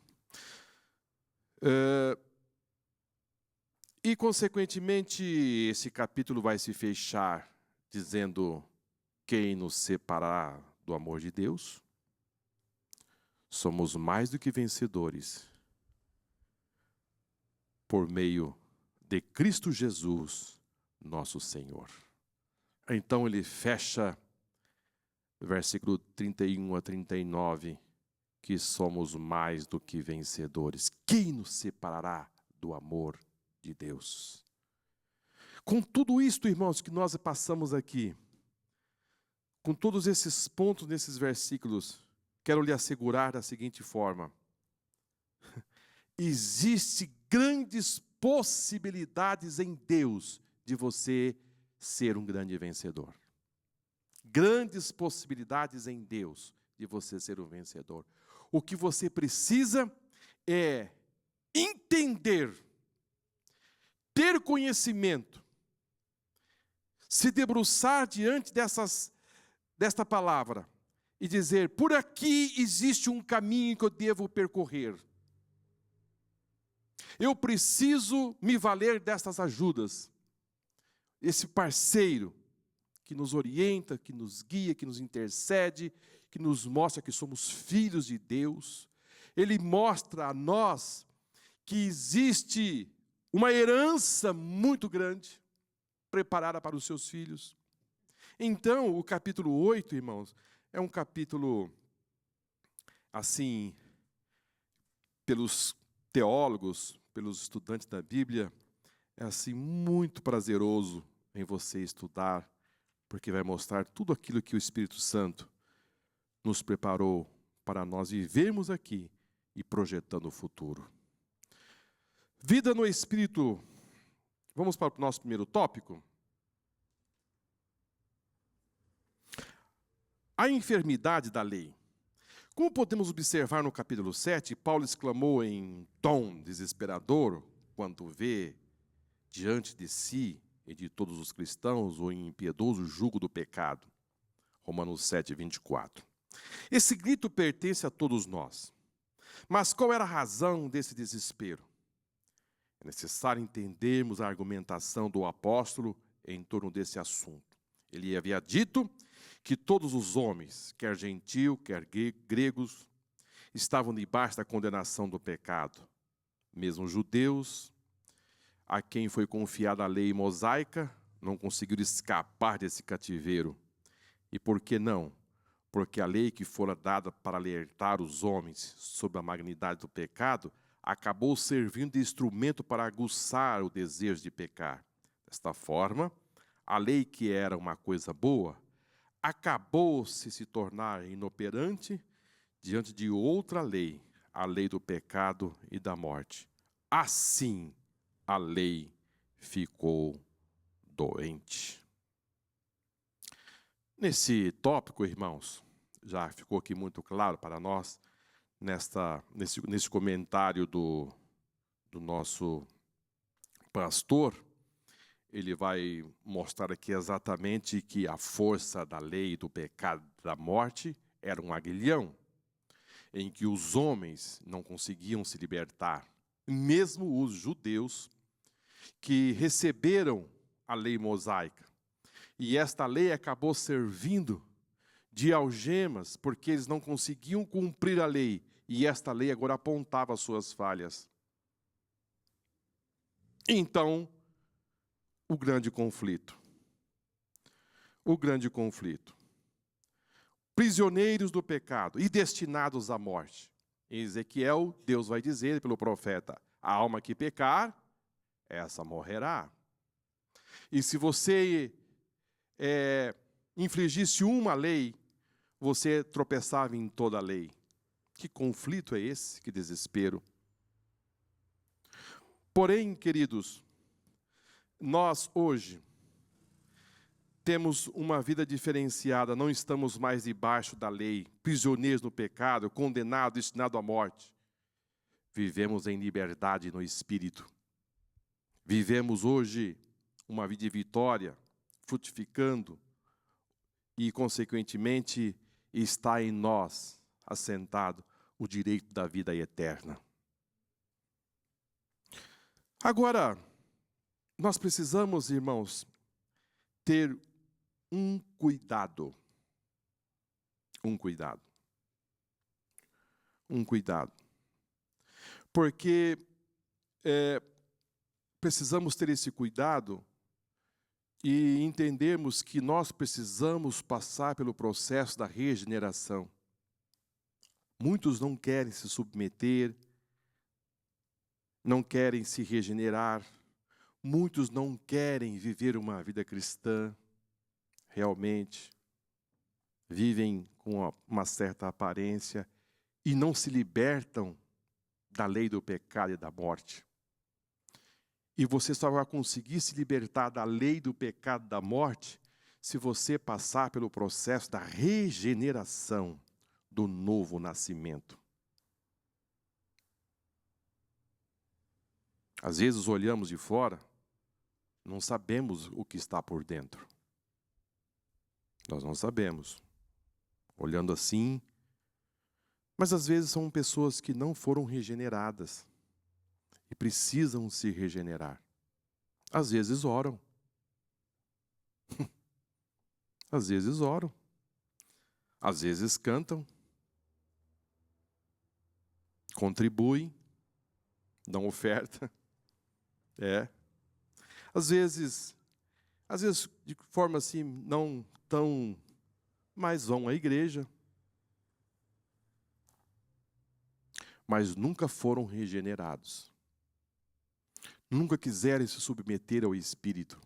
E, consequentemente, esse capítulo vai se fechar dizendo: quem nos separará do amor de Deus? Somos mais do que vencedores por meio de Cristo Jesus, nosso Senhor. Então ele fecha, versículo 31 a 39, que somos mais do que vencedores. Quem nos separará do amor de Deus? Com tudo isto, irmãos, que nós passamos aqui, com todos esses pontos nesses versículos, quero lhe assegurar da seguinte forma: existe grandes possibilidades em Deus de você ser um grande vencedor. Grandes possibilidades em Deus de você ser um vencedor. O que você precisa é entender, ter conhecimento, se debruçar diante desta palavra e dizer: por aqui existe um caminho que eu devo percorrer. Eu preciso me valer destas ajudas. Esse parceiro que nos orienta, que nos guia, que nos intercede, que nos mostra que somos filhos de Deus. Ele mostra a nós que existe uma herança muito grande preparada para os seus filhos. Então, o capítulo 8, irmãos, é um capítulo, assim, pelos teólogos, pelos estudantes da Bíblia, é assim muito prazeroso em você estudar, porque vai mostrar tudo aquilo que o Espírito Santo nos preparou para nós vivermos aqui e projetando o futuro. Vida no Espírito. Vamos para o nosso primeiro tópico? A enfermidade da lei. Como podemos observar no capítulo 7, Paulo exclamou em tom desesperador quando vê diante de si e de todos os cristãos o impiedoso jugo do pecado. Romanos 7, 24. Esse grito pertence a todos nós. Mas qual era a razão desse desespero? É necessário entendermos a argumentação do apóstolo em torno desse assunto. Ele havia dito que todos os homens, quer gentil, quer gregos, estavam debaixo da condenação do pecado. Mesmo judeus, a quem foi confiada a lei mosaica, não conseguiram escapar desse cativeiro. E por que não? Porque a lei que fora dada para alertar os homens sobre a magnitude do pecado, acabou servindo de instrumento para aguçar o desejo de pecar. Desta forma, a lei que era uma coisa boa, acabou se tornar inoperante diante de outra lei, a lei do pecado e da morte. Assim, a lei ficou doente. Nesse tópico, irmãos, já ficou aqui muito claro para nós, nesse comentário do nosso pastor, ele vai mostrar aqui exatamente que a força da lei, do pecado, da morte, era um aguilhão, em que os homens não conseguiam se libertar. Mesmo os judeus que receberam a lei mosaica. E esta lei acabou servindo de algemas, porque eles não conseguiam cumprir a lei. E esta lei agora apontava as suas falhas. Então, o grande conflito. O grande conflito. Prisioneiros do pecado e destinados à morte. Em Ezequiel, Deus vai dizer pelo profeta: a alma que pecar, essa morrerá. E se você infligisse uma lei, você tropeçava em toda a lei. Que conflito é esse? Que desespero. Porém, queridos, nós hoje temos uma vida diferenciada, não estamos mais debaixo da lei, prisioneiros no pecado, condenados, destinados à morte. Vivemos em liberdade no Espírito. Vivemos hoje uma vida de vitória, frutificando, e, consequentemente, está em nós, assentado, o direito da vida eterna. Agora, nós precisamos, irmãos, ter um cuidado. Um cuidado. Um cuidado. Porque precisamos ter esse cuidado e entendermos que nós precisamos passar pelo processo da regeneração. Muitos não querem se submeter, não querem se regenerar, muitos não querem viver uma vida cristã, realmente, vivem com uma certa aparência e não se libertam da lei do pecado e da morte. E você só vai conseguir se libertar da lei do pecado e da morte se você passar pelo processo da regeneração, do novo nascimento. Às vezes olhamos de fora, não sabemos o que está por dentro. Nós não sabemos. Olhando assim, mas às vezes são pessoas que não foram regeneradas e precisam se regenerar. Às vezes oram. Às vezes oram. Às vezes cantam. Contribuem. Dão oferta. Às vezes de forma assim, não tão, mas vão à igreja. Mas nunca foram regenerados. Nunca quiseram se submeter ao Espírito.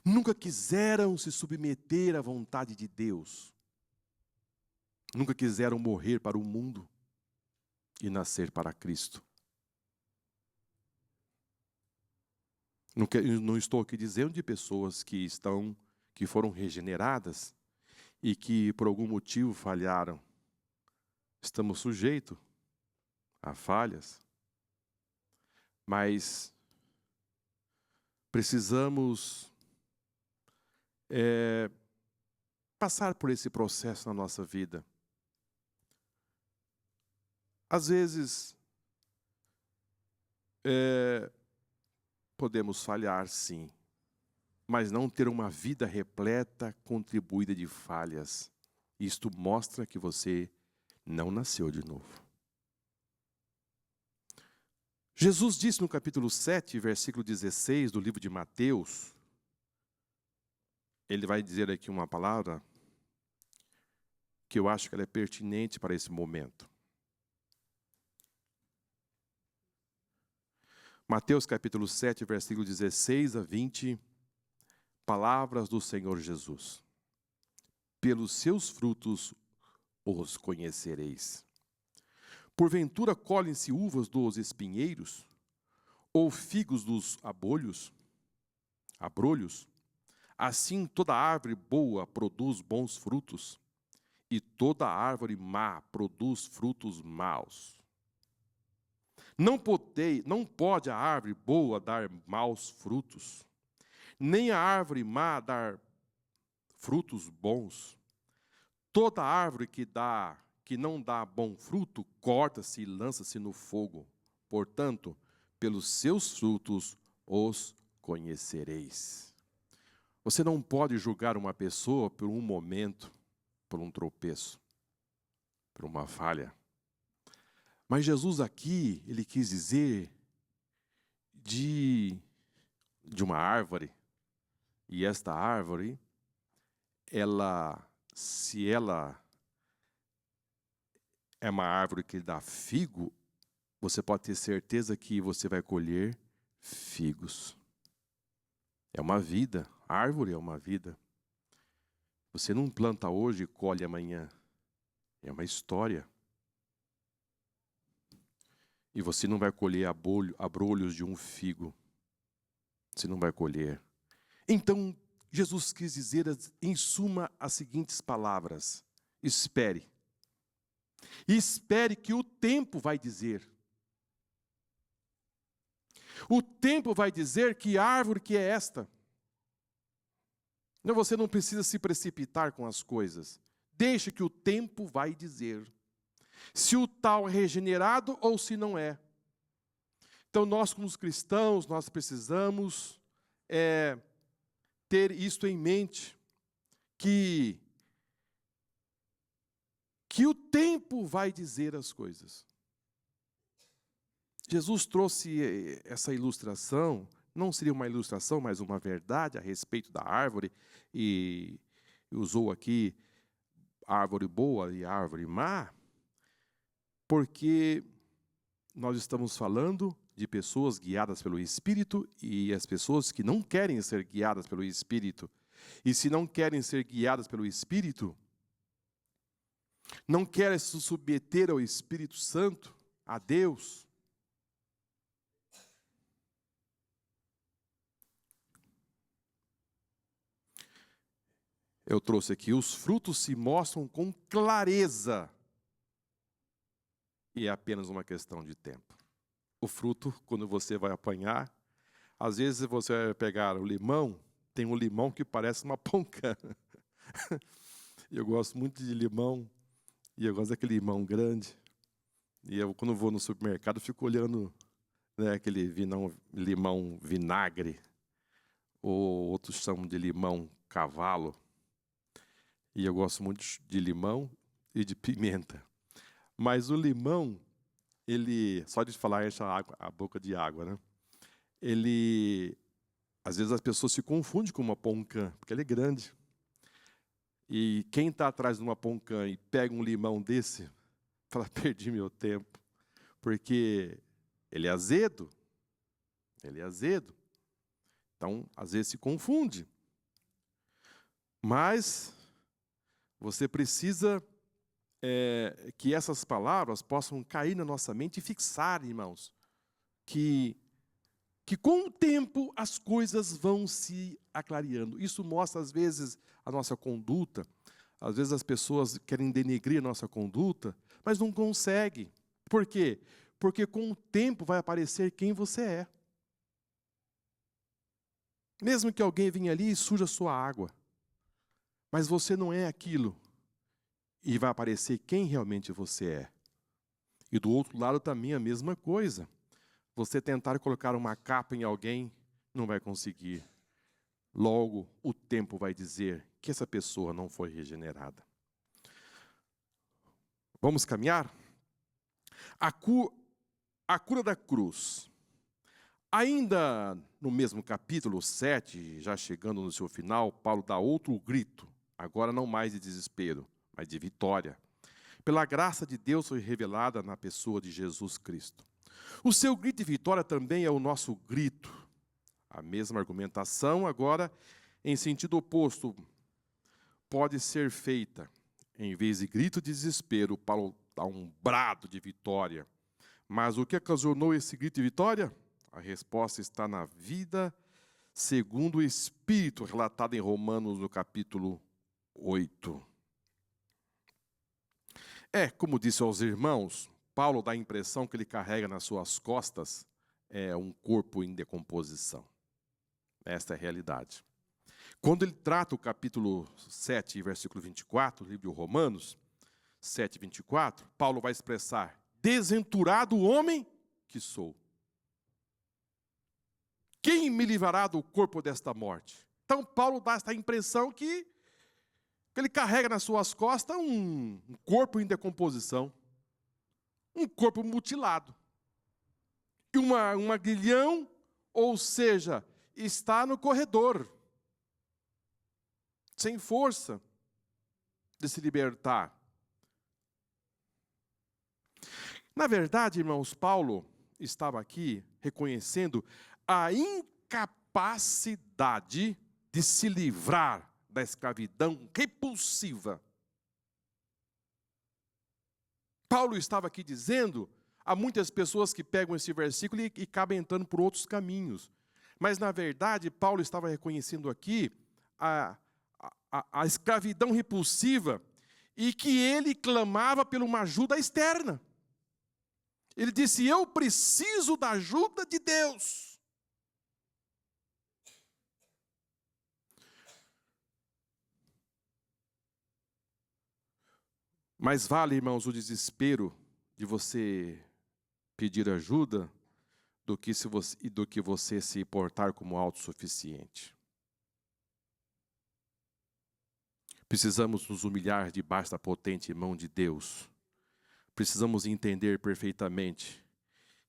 Nunca quiseram se submeter à vontade de Deus. Nunca quiseram morrer para o mundo e nascer para Cristo. Não estou aqui dizendo de pessoas que foram regeneradas e que por algum motivo falharam. Estamos sujeitos a falhas, mas precisamos passar por esse processo na nossa vida. Às vezes, podemos falhar, sim, mas não ter uma vida repleta, contribuída de falhas. Isto mostra que você não nasceu de novo. Jesus disse no capítulo 7, versículo 16 do livro de Mateus, ele vai dizer aqui uma palavra que eu acho que ela é pertinente para esse momento. Mateus capítulo 7, versículo 16 a 20, palavras do Senhor Jesus. Pelos seus frutos os conhecereis. Porventura colhem-se uvas dos espinheiros, ou figos dos abrolhos, assim toda árvore boa produz bons frutos, e toda árvore má produz frutos maus. Não pode a árvore boa dar maus frutos, nem a árvore má dar frutos bons. Toda árvore que não dá bom fruto, corta-se e lança-se no fogo. Portanto, pelos seus frutos os conhecereis. Você não pode julgar uma pessoa por um momento, por um tropeço, por uma falha. Mas Jesus aqui, ele quis dizer de uma árvore, e esta árvore, se ela é uma árvore que dá figo, você pode ter certeza que você vai colher figos. É uma vida, a árvore é uma vida. Você não planta hoje e colhe amanhã. É uma história. E você não vai colher abrolhos de um figo. Você não vai colher. Então, Jesus quis dizer, em suma, as seguintes palavras: espere. E espere que o tempo vai dizer. O tempo vai dizer que árvore que é esta. Não, você não precisa se precipitar com as coisas. Deixe que o tempo vai dizer se o tal é regenerado ou se não é. Então, nós como cristãos, nós precisamos ter isto em mente, que o tempo vai dizer as coisas. Jesus trouxe essa ilustração, não seria uma ilustração, mas uma verdade a respeito da árvore, e usou aqui árvore boa e árvore má, porque nós estamos falando de pessoas guiadas pelo Espírito e as pessoas que não querem ser guiadas pelo Espírito. E se não querem ser guiadas pelo Espírito, não querem se submeter ao Espírito Santo, a Deus, eu trouxe aqui, os frutos se mostram com clareza. E é apenas uma questão de tempo. O fruto, quando você vai apanhar, às vezes você vai pegar o limão, tem um limão que parece uma ponca. Eu gosto muito de limão, e eu gosto daquele limão grande. E eu, quando vou no supermercado, fico olhando, né, aquele limão vinagre, ou outros chamam de limão cavalo. E eu gosto muito de limão e de pimenta. Mas o limão, ele, só de falar, enche a boca de água, né? Ele, às vezes as pessoas se confundem com uma poncã, porque ele é grande. E quem está atrás de uma poncã e pega um limão desse, fala, perdi meu tempo. Porque ele é azedo. Ele é azedo. Então, às vezes se confunde. Mas você precisa que essas palavras possam cair na nossa mente e fixar, irmãos, que com o tempo as coisas vão se aclareando. Isso mostra, às vezes, a nossa conduta. Às vezes as pessoas querem denegrir a nossa conduta, mas não conseguem. Por quê? Porque com o tempo vai aparecer quem você é. Mesmo que alguém venha ali e suja a sua água, mas você não é aquilo. E vai aparecer quem realmente você é. E do outro lado também a mesma coisa. Você tentar colocar uma capa em alguém, não vai conseguir. Logo, o tempo vai dizer que essa pessoa não foi regenerada. Vamos caminhar? A cura da cruz. Ainda no mesmo capítulo 7, já chegando no seu final, Paulo dá outro grito. Agora não mais de desespero, mas de vitória. Pela graça de Deus foi revelada na pessoa de Jesus Cristo. O seu grito de vitória também é o nosso grito. A mesma argumentação, agora, em sentido oposto, pode ser feita. Em vez de grito de desespero, Paulo dá um brado de vitória. Mas o que ocasionou esse grito de vitória? A resposta está na vida segundo o Espírito, relatado em Romanos, no capítulo 8. Como disse aos irmãos, Paulo dá a impressão que ele carrega nas suas costas um corpo em decomposição. Esta é a realidade. Quando ele trata o capítulo 7, versículo 24, livro de Romanos, 7, 24, Paulo vai expressar: desventurado homem que sou. Quem me livrará do corpo desta morte? Então, Paulo dá esta impressão que ele carrega nas suas costas um corpo em decomposição, um corpo mutilado. E um aguilhão, ou seja, está no corredor, sem força de se libertar. Na verdade, irmãos, Paulo estava aqui reconhecendo a incapacidade de se livrar da escravidão repulsiva. Paulo estava aqui dizendo a muitas pessoas que pegam esse versículo e acabam entrando por outros caminhos. Mas, na verdade, Paulo estava reconhecendo aqui a escravidão repulsiva e que ele clamava por uma ajuda externa. Ele disse: eu preciso da ajuda de Deus. Mais vale, irmãos, o desespero de você pedir ajuda do que você se portar como autossuficiente. Precisamos nos humilhar debaixo da potente mão de Deus. Precisamos entender perfeitamente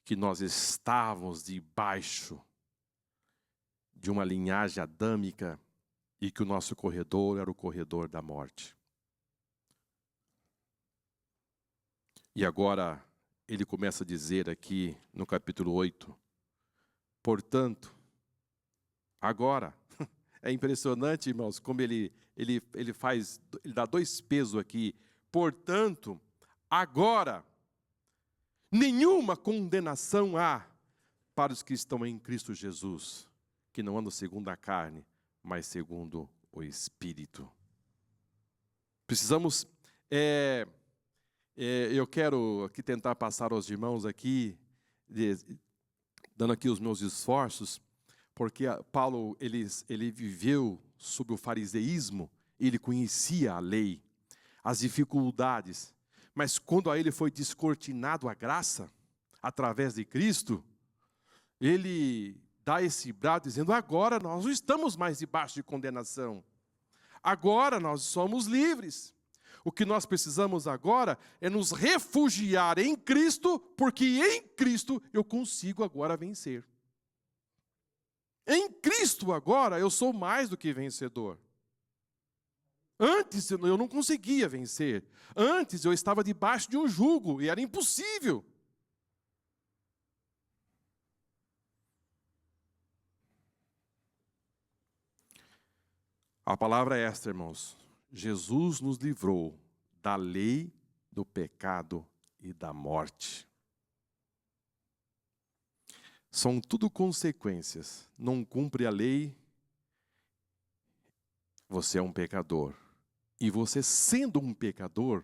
que nós estávamos debaixo de uma linhagem adâmica e que o nosso corredor era o corredor da morte. E agora ele começa a dizer aqui no capítulo 8, portanto, agora, é impressionante, irmãos, como ele dá dois pesos aqui, portanto, agora, nenhuma condenação há para os que estão em Cristo Jesus, que não andam segundo a carne, mas segundo o Espírito. Precisamos, eu quero aqui tentar passar aos irmãos aqui, dando aqui os meus esforços, porque Paulo, ele viveu sob o fariseísmo, ele conhecia a lei, as dificuldades, mas quando a ele foi descortinado a graça, através de Cristo, ele dá esse brado dizendo: agora nós não estamos mais debaixo de condenação, agora nós somos livres. O que nós precisamos agora é nos refugiar em Cristo, porque em Cristo eu consigo agora vencer. Em Cristo agora eu sou mais do que vencedor. Antes eu não conseguia vencer. Antes eu estava debaixo de um jugo e era impossível. A palavra é esta, irmãos. Jesus nos livrou da lei, do pecado e da morte. São tudo consequências. Não cumpre a lei, você é um pecador. E você, sendo um pecador,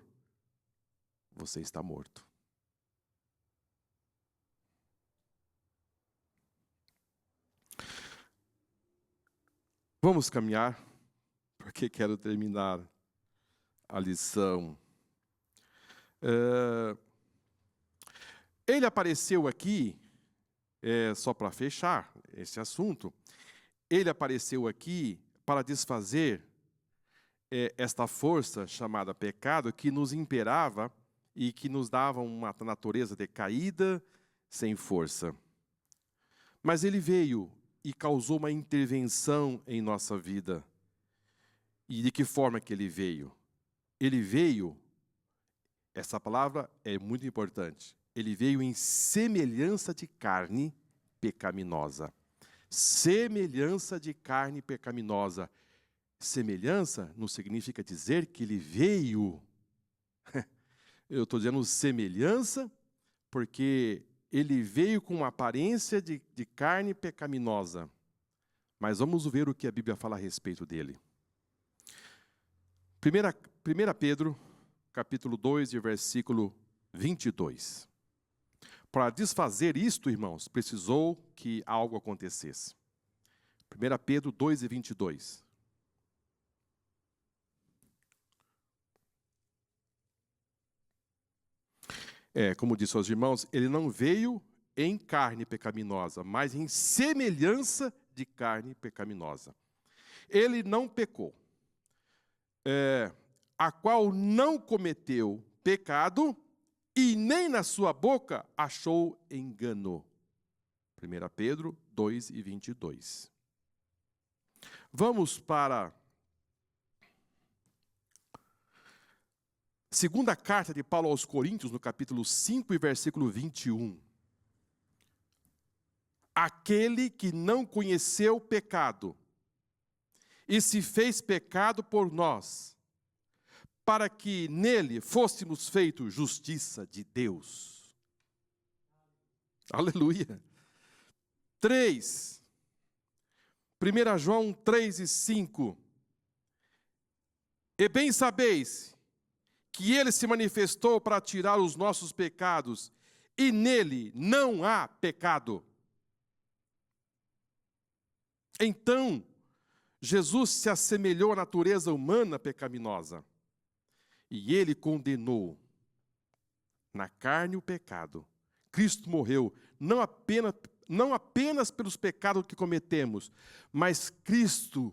você está morto. Vamos caminhar, porque quero terminar a lição. Ele apareceu aqui, só para fechar esse assunto, ele apareceu aqui para desfazer esta força chamada pecado que nos imperava e que nos dava uma natureza decaída, sem força. Mas ele veio e causou uma intervenção em nossa vida. E de que forma que ele veio? Ele veio, essa palavra é muito importante, ele veio em semelhança de carne pecaminosa. Semelhança de carne pecaminosa. Semelhança não significa dizer que ele veio. Eu estou dizendo semelhança porque ele veio com uma aparência de carne pecaminosa. Mas vamos ver o que a Bíblia fala a respeito dele. 1 Pedro, capítulo 2, e versículo 22. Para desfazer isto, irmãos, precisou que algo acontecesse. 1 Pedro 2 e 22. Como disse aos irmãos, ele não veio em carne pecaminosa, mas em semelhança de carne pecaminosa. Ele não pecou, a qual não cometeu pecado, e nem na sua boca achou engano. 1 Pedro 2 e 22. Vamos para segunda carta de Paulo aos Coríntios, no capítulo 5 e versículo 21. Aquele que não conheceu pecado e se fez pecado por nós, para que nele fôssemos feitos justiça de Deus. Aleluia. 3. 1 João 3 e 5. E bem sabeis que ele se manifestou para tirar os nossos pecados, e nele não há pecado. Então, Jesus se assemelhou à natureza humana pecaminosa, e ele condenou na carne o pecado. Cristo morreu não apenas pelos pecados que cometemos, mas Cristo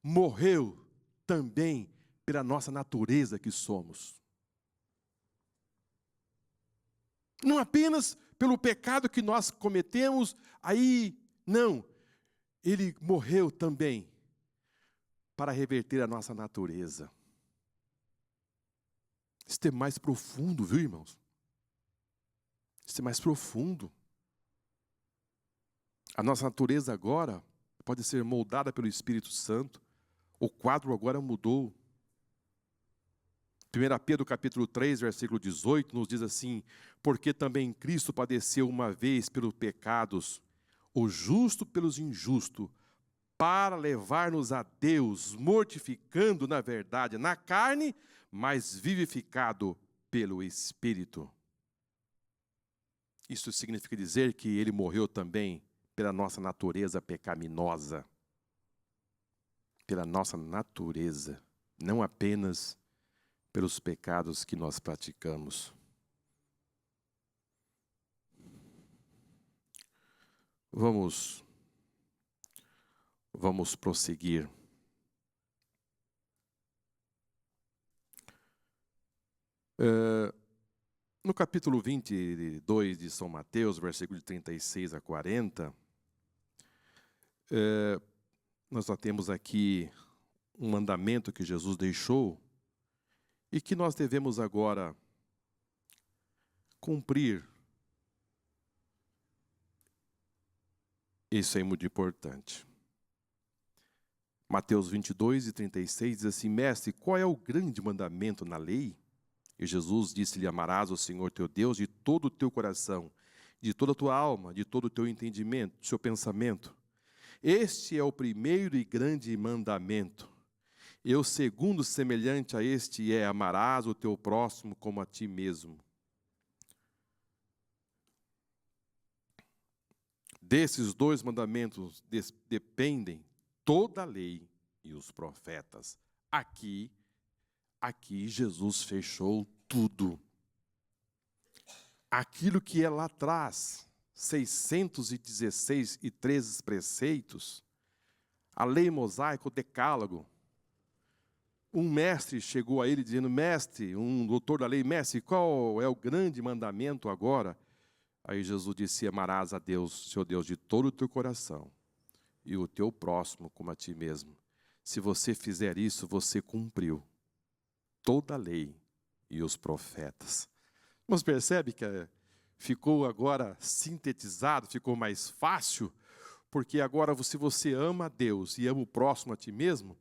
morreu também pela nossa natureza que somos. Não apenas pelo pecado que nós cometemos, não. Ele morreu também para reverter a nossa natureza. Isso é mais profundo, viu, irmãos? Isso é mais profundo. A nossa natureza agora pode ser moldada pelo Espírito Santo. O quadro agora mudou. 1 Pedro capítulo 3, versículo 18, nos diz assim: porque também Cristo padeceu uma vez pelos pecados, o justo pelos injustos, para levar-nos a Deus, mortificando, na verdade, na carne, mas vivificado pelo Espírito. Isso significa dizer que ele morreu também pela nossa natureza pecaminosa. Pela nossa natureza, não apenas pelos pecados que nós praticamos. Vamos prosseguir. No capítulo 22 de São Mateus, versículo de 36 a 40, nós já temos aqui um mandamento que Jesus deixou e que nós devemos agora cumprir. Isso é muito importante. Mateus 22 e 36 diz assim: mestre, qual é o grande mandamento na lei? E Jesus disse-lhe: amarás o Senhor teu Deus de todo o teu coração, de toda a tua alma, de todo o teu entendimento, do seu pensamento. Este é o primeiro e grande mandamento. E o segundo, semelhante a este, é: amarás o teu próximo como a ti mesmo. Desses dois mandamentos dependem toda a lei e os profetas. Aqui Jesus fechou tudo. Aquilo que é lá atrás, 616 e 13 preceitos, a lei mosaica, o decálogo. Um mestre chegou a ele dizendo: mestre, um doutor da lei, mestre, qual é o grande mandamento agora? Aí Jesus disse: amarás a Deus, seu Deus, de todo o teu coração, e o teu próximo como a ti mesmo. Se você fizer isso, você cumpriu toda a lei e os profetas. Mas percebe que ficou agora sintetizado, ficou mais fácil, porque agora se você ama a Deus e ama o próximo a ti mesmo,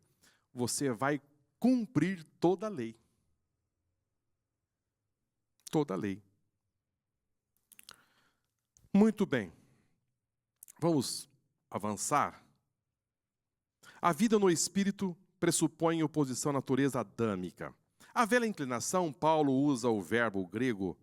você vai cumprir toda a lei. Toda a lei. Muito bem. Vamos avançar. A vida no Espírito pressupõe oposição à natureza adâmica. A velha inclinação, Paulo usa o verbo grego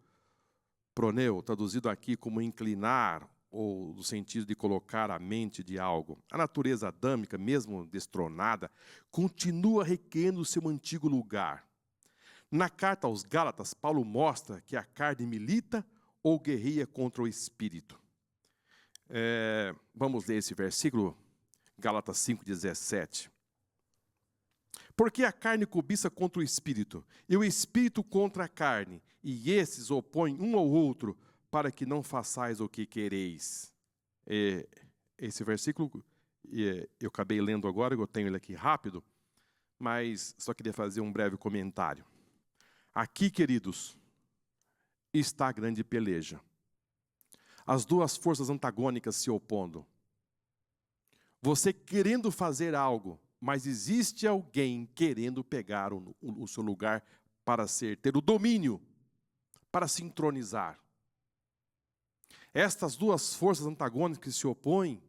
proneu, traduzido aqui como inclinar, ou no sentido de colocar a mente de algo. A natureza adâmica, mesmo destronada, continua requerendo seu antigo lugar. Na carta aos Gálatas, Paulo mostra que a carne milita ou guerreia contra o Espírito. Vamos ler esse versículo, Gálatas 5,17. Porque a carne cobiça contra o Espírito, e o Espírito contra a carne, e esses opõem um ao outro, para que não façais o que quereis. Esse versículo, eu acabei lendo agora, eu tenho ele aqui rápido, mas só queria fazer um breve comentário. Aqui, queridos, está a grande peleja. As duas forças antagônicas se opondo. Você querendo fazer algo, mas existe alguém querendo pegar o seu lugar para ter o domínio, para se entronizar. Estas duas forças antagônicas que se opõem,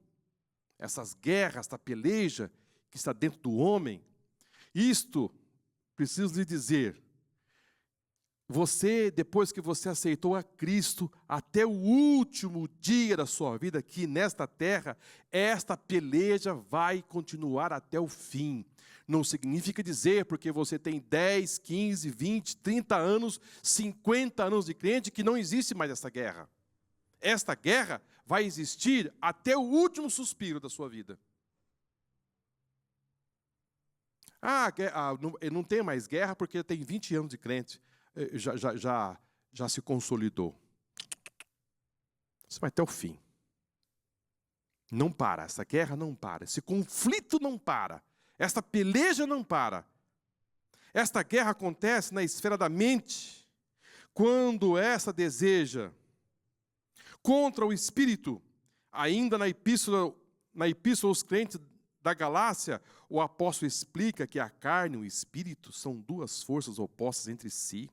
essas guerras, esta peleja que está dentro do homem, isto, preciso lhe dizer, você, depois que você aceitou a Cristo, até o último dia da sua vida aqui nesta terra, esta peleja vai continuar até o fim. Não significa dizer, porque você tem 10, 15, 20, 30 anos, 50 anos de crente, que não existe mais essa guerra. Esta guerra vai existir até o último suspiro da sua vida. Não tem mais guerra porque tem 20 anos de crente. Já se consolidou. Isso vai até o fim. Não para, essa guerra não para, esse conflito não para, esta peleja não para. Esta guerra acontece na esfera da mente, quando essa deseja contra o Espírito. Ainda na epístola aos crentes da Galácia, o apóstolo explica que a carne e o Espírito são duas forças opostas entre si.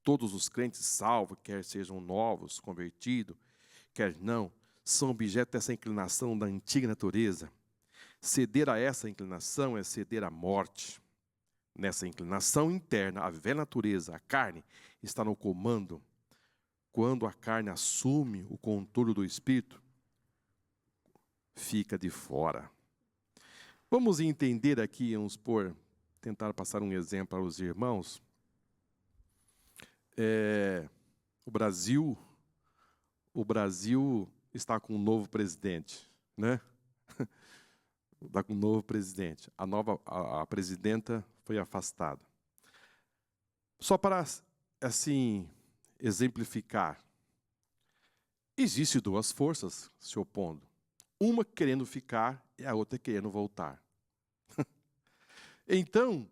Todos os crentes salvos, quer sejam novos, convertidos, quer não, são objeto dessa inclinação da antiga natureza. Ceder a essa inclinação é ceder à morte. Nessa inclinação interna, a velha natureza, a carne, está no comando. Quando a carne assume o controle do Espírito, fica de fora. Vamos entender aqui, tentar passar um exemplo para os irmãos. O Brasil está com um novo presidente, né? Está com um novo presidente. A presidenta foi afastada. Só para, assim, exemplificar. Existem duas forças se opondo. Uma querendo ficar e a outra querendo voltar. Então,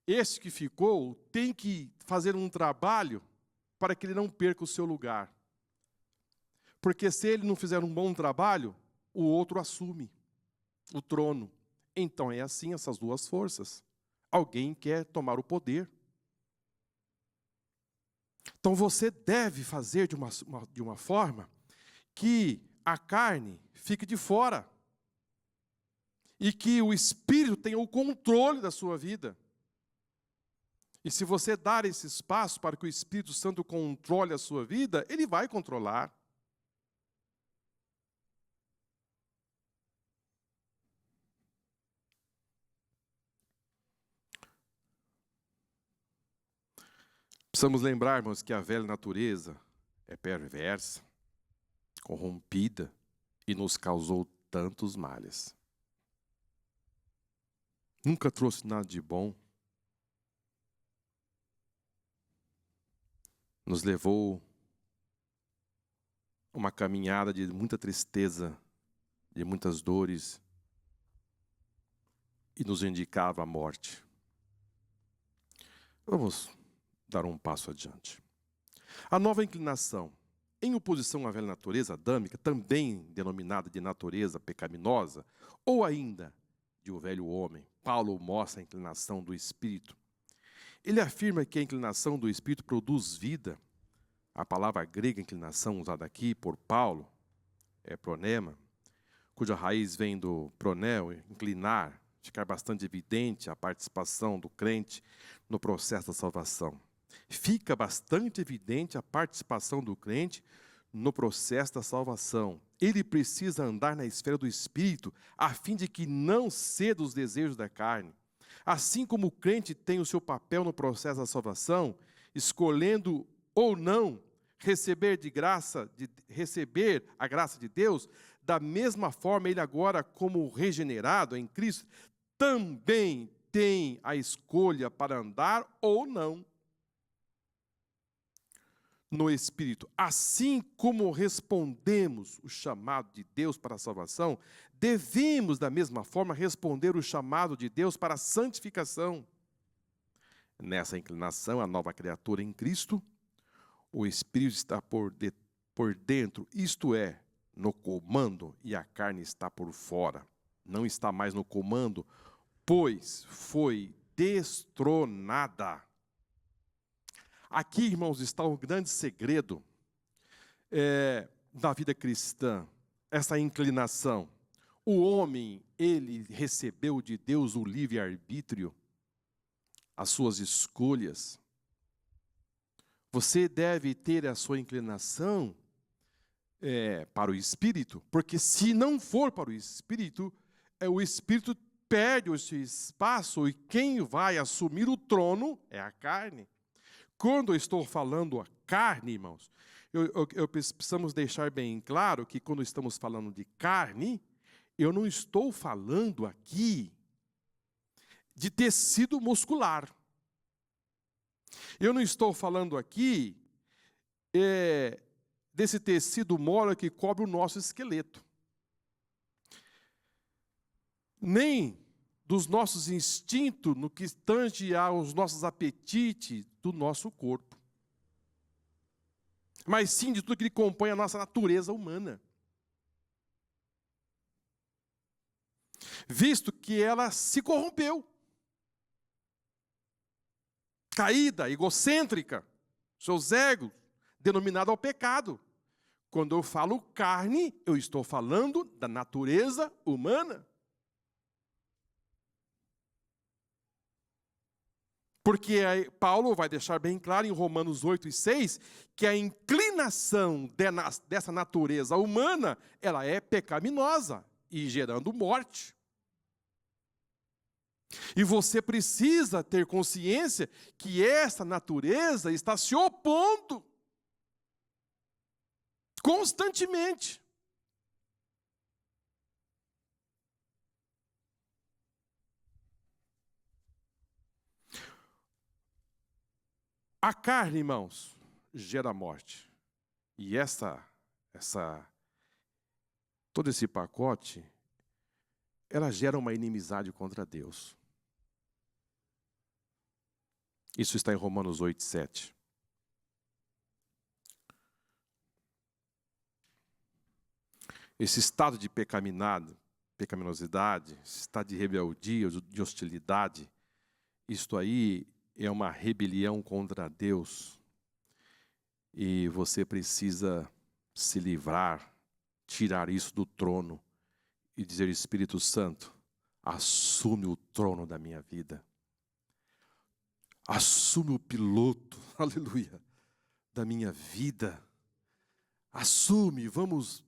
esse que ficou tem que fazer um trabalho para que ele não perca o seu lugar. Porque se ele não fizer um bom trabalho, o outro assume o trono. Então é assim essas duas forças. Alguém quer tomar o poder. Então você deve fazer de uma forma que a carne fique de fora. E que o Espírito tenha o controle da sua vida. E se você dar esse espaço para que o Espírito Santo controle a sua vida, ele vai controlar. Precisamos lembrar, irmãos, que a velha natureza é perversa, corrompida e nos causou tantos males. Nunca trouxe nada de bom. Nos levou uma caminhada de muita tristeza, de muitas dores, e nos indicava a morte. Vamos dar um passo adiante. A nova inclinação, em oposição à velha natureza adâmica, também denominada de natureza pecaminosa, ou ainda de o velho homem, Paulo mostra a inclinação do Espírito. Ele afirma que a inclinação do Espírito produz vida. A palavra grega inclinação usada aqui por Paulo é pronema, cuja raiz vem do pronel, inclinar, ficar bastante evidente a participação do crente no processo da salvação. Fica bastante evidente a participação do crente no processo da salvação. Ele precisa andar na esfera do Espírito, a fim de que não ceda os desejos da carne. Assim como o crente tem o seu papel no processo da salvação, escolhendo ou não receber a graça de Deus, da mesma forma ele agora, como regenerado em Cristo, também tem a escolha para andar ou não no Espírito. Assim como respondemos o chamado de Deus para a salvação, devemos, da mesma forma, responder o chamado de Deus para a santificação. Nessa inclinação, a nova criatura em Cristo, o Espírito está por dentro, isto é, no comando, e a carne está por fora. Não está mais no comando, pois foi destronada. Aqui, irmãos, está o grande segredo da vida cristã, essa inclinação. O homem, ele recebeu de Deus o livre-arbítrio, as suas escolhas. Você deve ter a sua inclinação para o Espírito, porque se não for para o Espírito perde o seu espaço e quem vai assumir o trono é a carne. Quando eu estou falando a carne, irmãos, precisamos deixar bem claro que quando estamos falando de carne, eu não estou falando aqui de tecido muscular. Eu não estou falando aqui desse tecido mole que cobre o nosso esqueleto. Nem dos nossos instintos no que tange aos nossos apetites do nosso corpo. Mas sim de tudo que compõe a nossa natureza humana. Visto que ela se corrompeu. Caída, egocêntrica, seus egos, denominado ao pecado. Quando eu falo carne, eu estou falando da natureza humana. Porque Paulo vai deixar bem claro em Romanos 8 e 6, que a inclinação dessa natureza humana, ela é pecaminosa e gerando morte. E você precisa ter consciência que essa natureza está se opondo constantemente. A carne, irmãos, gera morte. E todo esse pacote, ela gera uma inimizade contra Deus. Isso está em Romanos 8, 7. Esse estado de pecaminosidade, esse estado de rebeldia, de hostilidade, isto aí é uma rebelião contra Deus. E você precisa se livrar, tirar isso do trono e dizer: Espírito Santo, assume o trono da minha vida. Assume o piloto, aleluia, da minha vida. Assume, vamos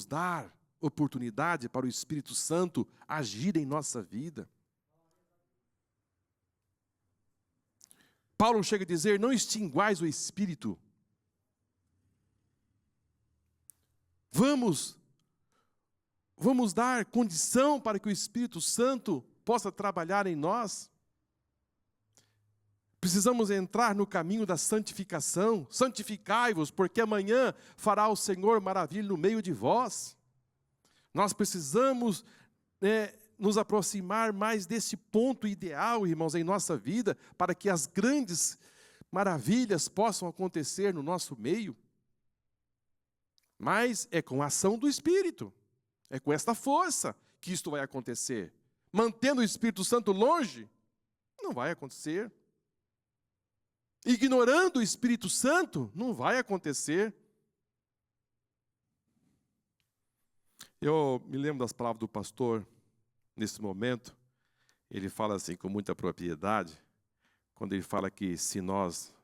dar oportunidade para o Espírito Santo agir em nossa vida. Paulo chega a dizer: não extinguais o Espírito. Vamos dar condição para que o Espírito Santo possa trabalhar em nós. Precisamos entrar no caminho da santificação. Santificai-vos, porque amanhã fará o Senhor maravilha no meio de vós. Nós precisamos nos aproximar mais desse ponto ideal, irmãos, em nossa vida, para que as grandes maravilhas possam acontecer no nosso meio. Mas é com a ação do Espírito, é com esta força que isto vai acontecer. Mantendo o Espírito Santo longe, não vai acontecer. ignorando o Espírito Santo, não vai acontecer. Eu me lembro das palavras do pastor, nesse momento, ele fala assim com muita propriedade, quando ele fala que se nós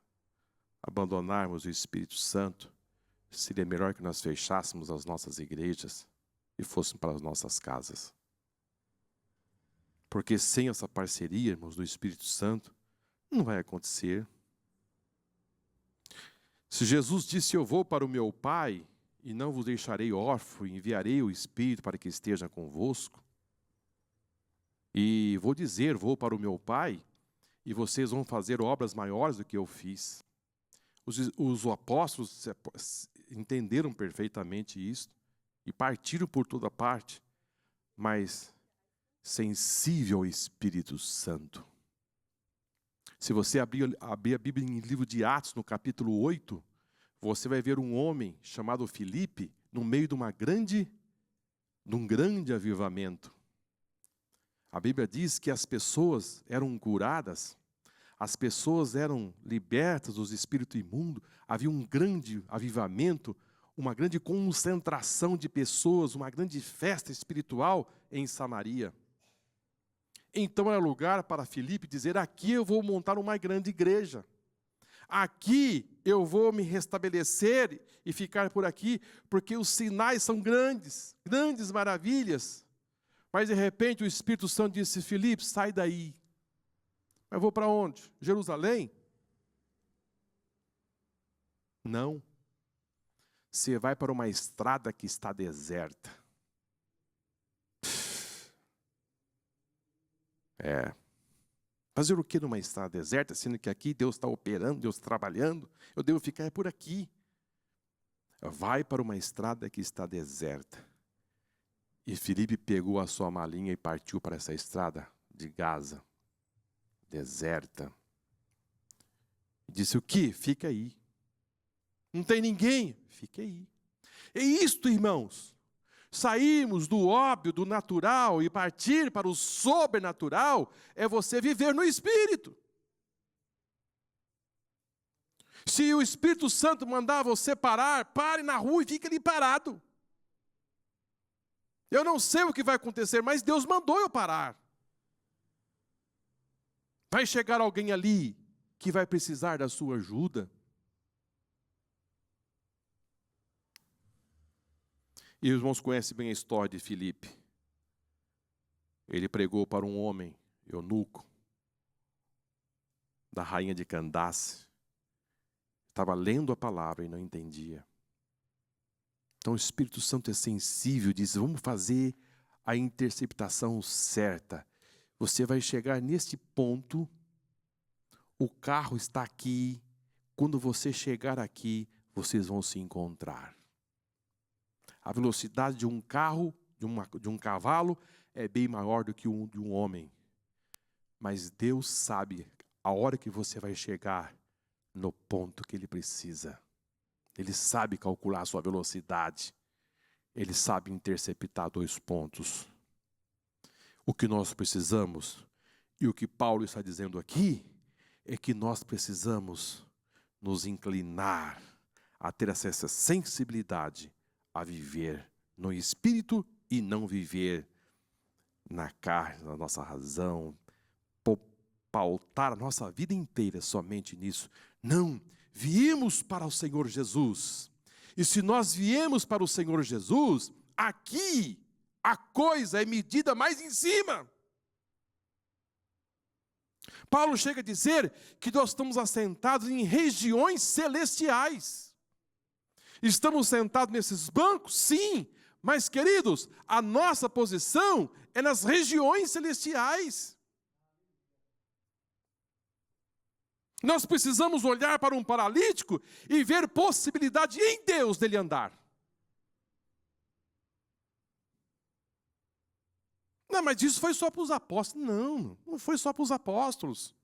abandonarmos o Espírito Santo, seria melhor que nós fechássemos as nossas igrejas e fôssemos para as nossas casas. Porque sem essa parceria, irmãos, do Espírito Santo, não vai acontecer. Se Jesus disse, eu vou para o meu Pai, e não vos deixarei órfão, enviarei o Espírito para que esteja convosco. E vou dizer, vou para o meu Pai, e vocês vão fazer obras maiores do que eu fiz. Os apóstolos entenderam perfeitamente isso, e partiram por toda parte, mas sensível ao Espírito Santo. Se você abrir a Bíblia em livro de Atos, no capítulo 8, você vai ver um homem chamado Filipe no meio de um grande avivamento. A Bíblia diz que as pessoas eram curadas, as pessoas eram libertas dos espíritos imundos, havia um grande avivamento, uma grande concentração de pessoas, uma grande festa espiritual em Samaria. Então era lugar para Filipe dizer, aqui eu vou montar uma grande igreja. Aqui eu vou me restabelecer e ficar por aqui, porque os sinais são grandes, grandes maravilhas. Mas de repente o Espírito Santo disse, Filipe, sai daí. Eu vou para onde? Jerusalém? Não. Você vai para uma estrada que está deserta. Fazer o que numa estrada deserta, sendo que aqui Deus está operando, Deus trabalhando, eu devo ficar por aqui. Vai para uma estrada que está deserta. E Filipe pegou a sua malinha e partiu para essa estrada de Gaza, deserta. E disse, o quê? Fica aí. Não tem ninguém? Fica aí. E isto, irmãos, sairmos do óbvio, do natural e partir para o sobrenatural, é você viver no Espírito. Se o Espírito Santo mandar você parar, pare na rua e fique ali parado. Eu não sei o que vai acontecer, mas Deus mandou eu parar. Vai chegar alguém ali que vai precisar da sua ajuda. E os irmãos conhecem bem a história de Filipe. Ele pregou para um homem, eunuco, da rainha de Candace. Estava lendo a palavra e não entendia. Então o Espírito Santo é sensível, diz, vamos fazer a interceptação certa. Você vai chegar neste ponto, o carro está aqui, quando você chegar aqui, vocês vão se encontrar. A velocidade de um carro, de um cavalo, é bem maior do que de um homem. Mas Deus sabe a hora que você vai chegar no ponto que Ele precisa. Ele sabe calcular a sua velocidade. Ele sabe interceptar 2 pontos. O que nós precisamos, e o que Paulo está dizendo aqui, é que nós precisamos nos inclinar a ter essa sensibilidade a viver no Espírito e não viver na carne, na nossa razão, pautar a nossa vida inteira somente nisso. Não, viemos para o Senhor Jesus. E se nós viemos para o Senhor Jesus, aqui a coisa é medida mais em cima. Paulo chega a dizer que nós estamos assentados em regiões celestiais. Estamos sentados nesses bancos? Sim, mas queridos, a nossa posição é nas regiões celestiais. Nós precisamos olhar para um paralítico e ver possibilidade em Deus dele andar. Não, mas isso foi só para os apóstolos. Não, não foi só para os apóstolos.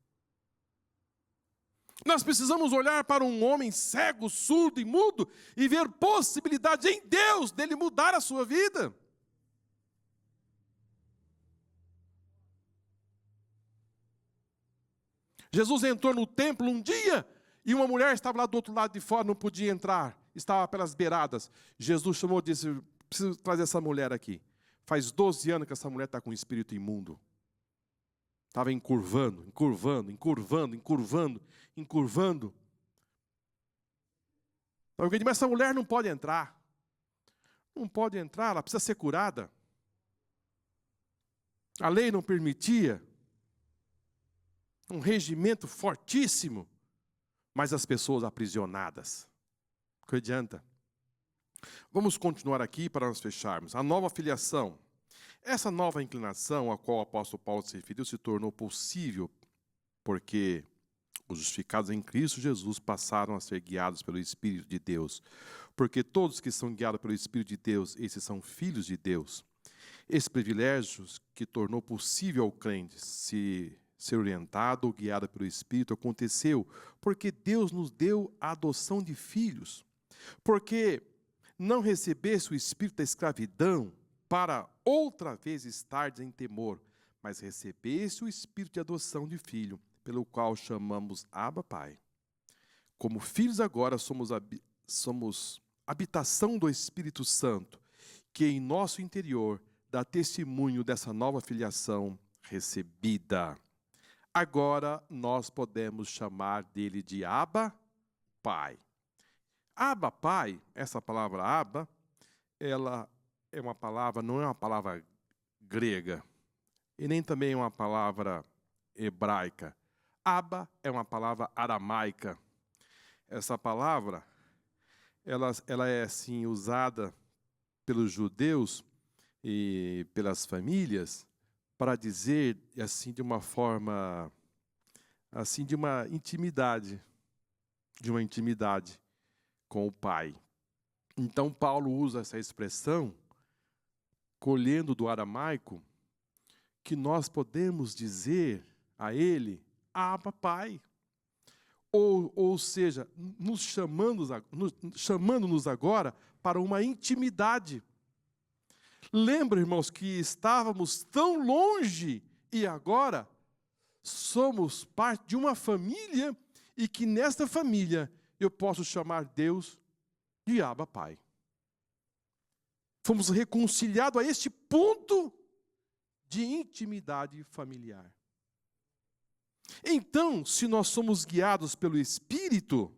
Nós precisamos olhar para um homem cego, surdo e mudo e ver possibilidade em Deus dele mudar a sua vida. Jesus entrou no templo um dia e uma mulher estava lá do outro lado de fora, não podia entrar, estava pelas beiradas. Jesus chamou e disse, preciso trazer essa mulher aqui. Faz 12 anos que essa mulher está com um espírito imundo. Estava encurvando. Alguém disse, mas essa mulher não pode entrar. Não pode entrar, ela precisa ser curada. A lei não permitia. Um regimento fortíssimo. Mas as pessoas aprisionadas. O que adianta? Vamos continuar aqui para nós fecharmos. A nova filiação. Essa nova inclinação a qual o apóstolo Paulo se referiu se tornou possível porque os justificados em Cristo Jesus passaram a ser guiados pelo Espírito de Deus. Porque todos que são guiados pelo Espírito de Deus, esses são filhos de Deus. Esse privilégio que tornou possível ao crente ser orientado ou guiado pelo Espírito aconteceu porque Deus nos deu a adoção de filhos. Porque não recebesse o espírito da escravidão para outra vez estar em temor, mas recebesse o espírito de adoção de filho, pelo qual chamamos Abba, Pai. Como filhos agora somos habitação do Espírito Santo, que em nosso interior dá testemunho dessa nova filiação recebida. Agora nós podemos chamar dele de Abba, Pai. Abba, Pai, essa palavra Abba, ela é uma palavra, não é uma palavra grega, e nem também uma palavra hebraica. Abba é uma palavra aramaica. Essa palavra, ela é assim usada pelos judeus e pelas famílias para dizer assim de uma forma assim de uma intimidade com o Pai. Então Paulo usa essa expressão colhendo do aramaico que nós podemos dizer a ele Abba, Pai. Ou seja, chamando-nos agora para uma intimidade. Lembra, irmãos, que estávamos tão longe e agora somos parte de uma família e que nesta família eu posso chamar Deus de Abba, Pai. Fomos reconciliados a este ponto de intimidade familiar. Então, se nós somos guiados pelo Espírito,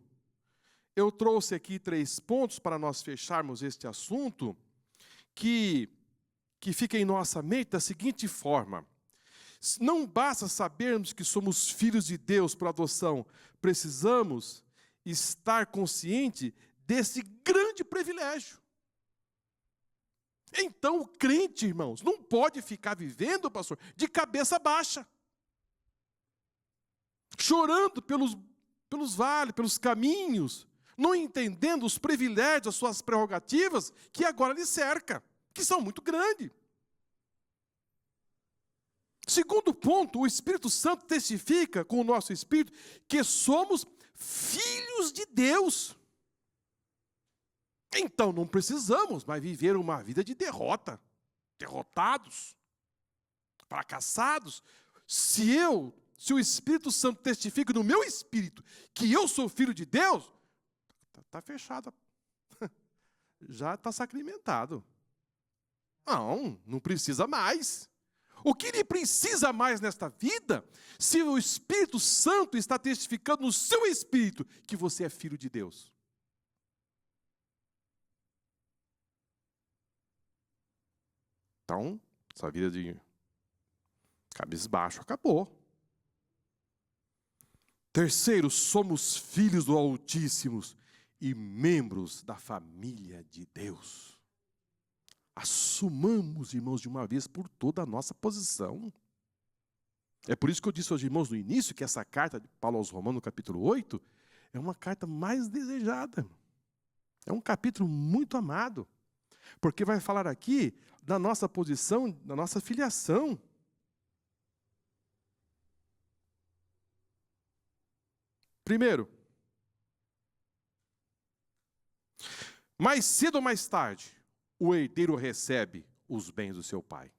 eu trouxe aqui 3 pontos para nós fecharmos este assunto, que fica em nossa mente da seguinte forma. Não basta sabermos que somos filhos de Deus por adoção, precisamos estar consciente desse grande privilégio. Então, o crente, irmãos, não pode ficar vivendo, pastor, de cabeça baixa. Chorando pelos vales, pelos caminhos, não entendendo os privilégios, as suas prerrogativas, que agora lhe cerca, que são muito grandes. Segundo ponto, o Espírito Santo testifica com o nosso espírito que somos filhos de Deus. Então não precisamos mais viver uma vida de derrota, derrotados, fracassados. Se o Espírito Santo testifica no meu espírito que eu sou filho de Deus, está fechado. Já está sacramentado. Não precisa mais. O que ele precisa mais nesta vida, se o Espírito Santo está testificando no seu espírito que você é filho de Deus? Então, essa vida de cabisbaixo acabou. Terceiro, somos filhos do Altíssimo e membros da família de Deus. Assumamos, irmãos, de uma vez por toda a nossa posição. É por isso que eu disse aos irmãos no início que essa carta de Paulo aos Romanos, no capítulo 8, é uma carta mais desejada. É um capítulo muito amado, porque vai falar aqui da nossa posição, da nossa filiação. Primeiro, mais cedo ou mais tarde, o herdeiro recebe os bens do seu pai.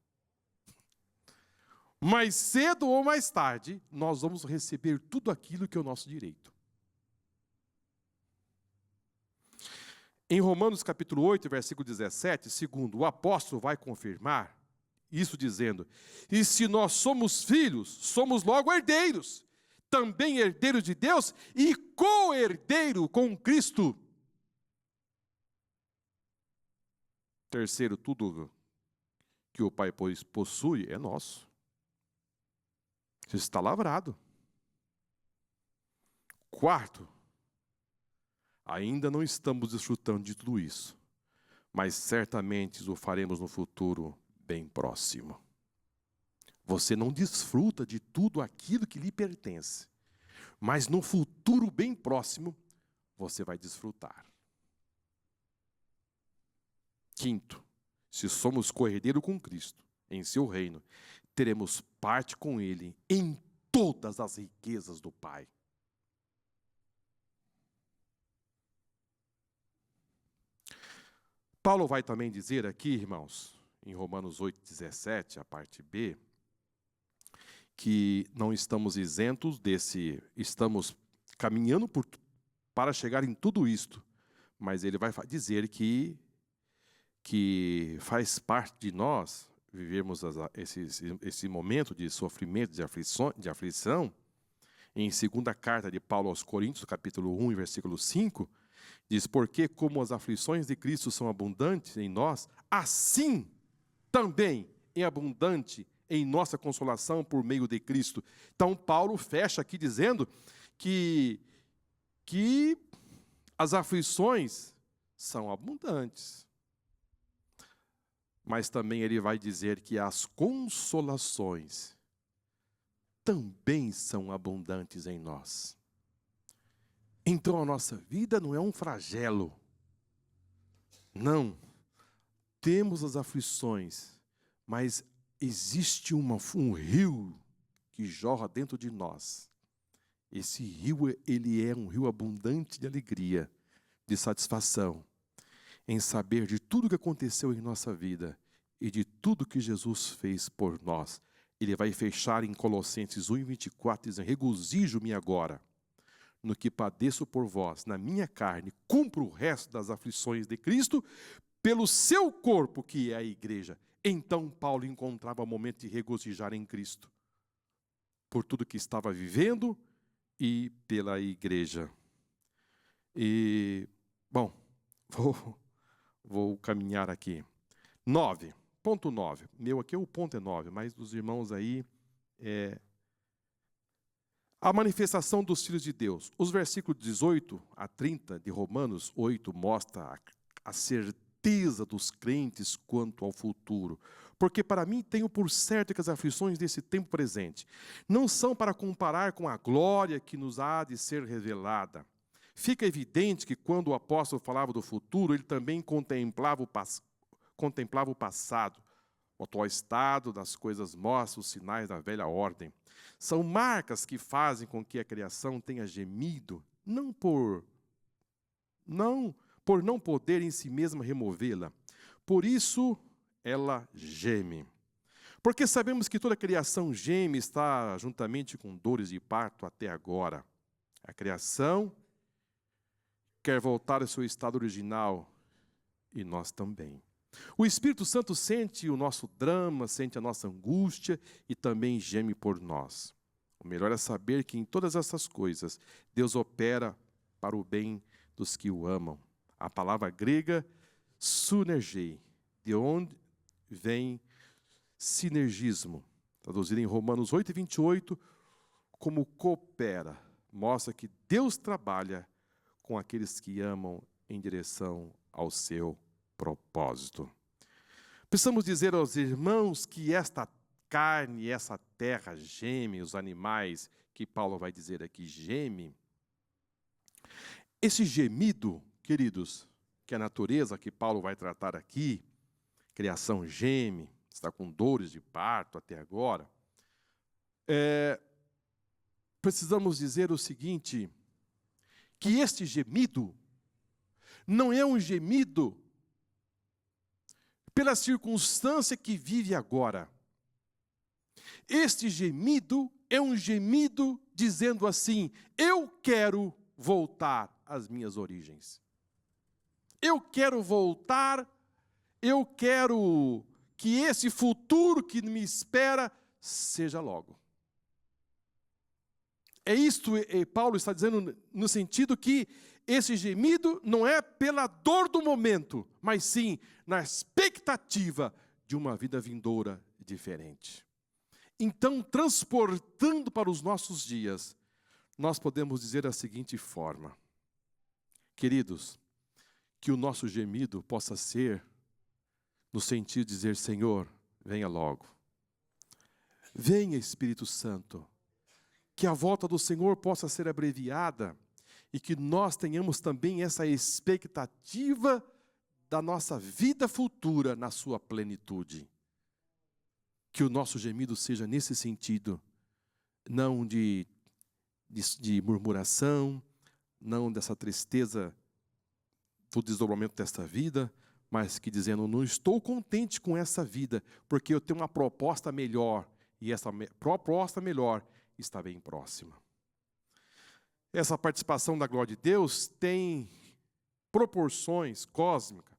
Mais cedo ou mais tarde, nós vamos receber tudo aquilo que é o nosso direito. Em Romanos capítulo 8, versículo 17, segundo, o apóstolo vai confirmar isso dizendo: e se nós somos filhos, somos logo herdeiros, também herdeiros de Deus e co-herdeiro com Cristo. Terceiro, tudo que o Pai possui é nosso. Isso está lavrado. Quarto, ainda não estamos desfrutando de tudo isso, mas certamente o faremos no futuro bem próximo. Você não desfruta de tudo aquilo que lhe pertence, mas no futuro bem próximo, você vai desfrutar. Quinto, se somos co-herdeiro com Cristo em seu reino, teremos parte com Ele em todas as riquezas do Pai. Paulo vai também dizer aqui, irmãos, em Romanos 8,17, a parte B, que não estamos isentos estamos caminhando para chegar em tudo isto, mas ele vai dizer que faz parte de nós vivermos esse momento de sofrimento, de aflição. Em segunda carta de Paulo aos Coríntios, capítulo 1, versículo 5, diz: porque como as aflições de Cristo são abundantes em nós, assim também é abundante em nossa consolação por meio de Cristo. Então Paulo fecha aqui dizendo que as aflições são abundantes. Mas também ele vai dizer que as consolações também são abundantes em nós. Então a nossa vida não é um flagelo. Não. Temos as aflições, mas existe um rio que jorra dentro de nós. Esse rio, ele é um rio abundante de alegria, de satisfação, em saber de tudo que aconteceu em nossa vida e de tudo que Jesus fez por nós. Ele vai fechar em Colossenses 1:24, dizendo: regozijo-me agora no que padeço por vós, na minha carne, cumpro o resto das aflições de Cristo, pelo seu corpo, que é a igreja. Então Paulo encontrava o momento de regozijar em Cristo, por tudo que estava vivendo e pela igreja. E, bom, vou caminhar aqui. 9. Ponto 9. Meu aqui o ponto é 9, mas dos irmãos aí a manifestação dos filhos de Deus. Os versículos 18 a 30 de Romanos 8 mostra a certeza dos crentes quanto ao futuro. Porque para mim tenho por certo que as aflições desse tempo presente não são para comparar com a glória que nos há de ser revelada. Fica evidente que quando o apóstolo falava do futuro, ele também contemplava o passado. O atual estado das coisas mostra os sinais da velha ordem. São marcas que fazem com que a criação tenha gemido, não por não poder em si mesma removê-la. Por isso, ela geme. Porque sabemos que toda a criação geme, está juntamente com dores de parto até agora. A criação quer voltar ao seu estado original, e nós também. O Espírito Santo sente o nosso drama, sente a nossa angústia e também geme por nós. O melhor é saber que em todas essas coisas, Deus opera para o bem dos que o amam. A palavra grega, sunergei, de onde vem sinergismo, traduzido em Romanos 8:28, como coopera, mostra que Deus trabalha com aqueles que amam em direção ao seu propósito. Precisamos dizer aos irmãos que esta carne, essa terra geme, os animais, que Paulo vai dizer aqui, geme. Esse gemido, queridos, que a natureza que Paulo vai tratar aqui, criação geme, está com dores de parto até agora, precisamos dizer o seguinte, que este gemido não é um gemido pela circunstância que vive agora. Este gemido é um gemido dizendo assim: eu quero voltar às minhas origens. eu quero voltar, eu quero que esse futuro que me espera seja logo. É isto que Paulo está dizendo no sentido que esse gemido não é pela dor do momento, mas sim na expectativa de uma vida vindoura diferente. Então, transportando para os nossos dias, nós podemos dizer da seguinte forma: queridos, que o nosso gemido possa ser no sentido de dizer: Senhor, venha logo. Venha, Espírito Santo. Que a volta do Senhor possa ser abreviada e que nós tenhamos também essa expectativa da nossa vida futura na sua plenitude. Que o nosso gemido seja nesse sentido, não de murmuração, não dessa tristeza do desdobramento desta vida, mas que dizendo: não estou contente com essa vida, porque eu tenho uma proposta melhor, e essa proposta melhor está bem próxima. Essa participação da glória de Deus tem proporções cósmicas,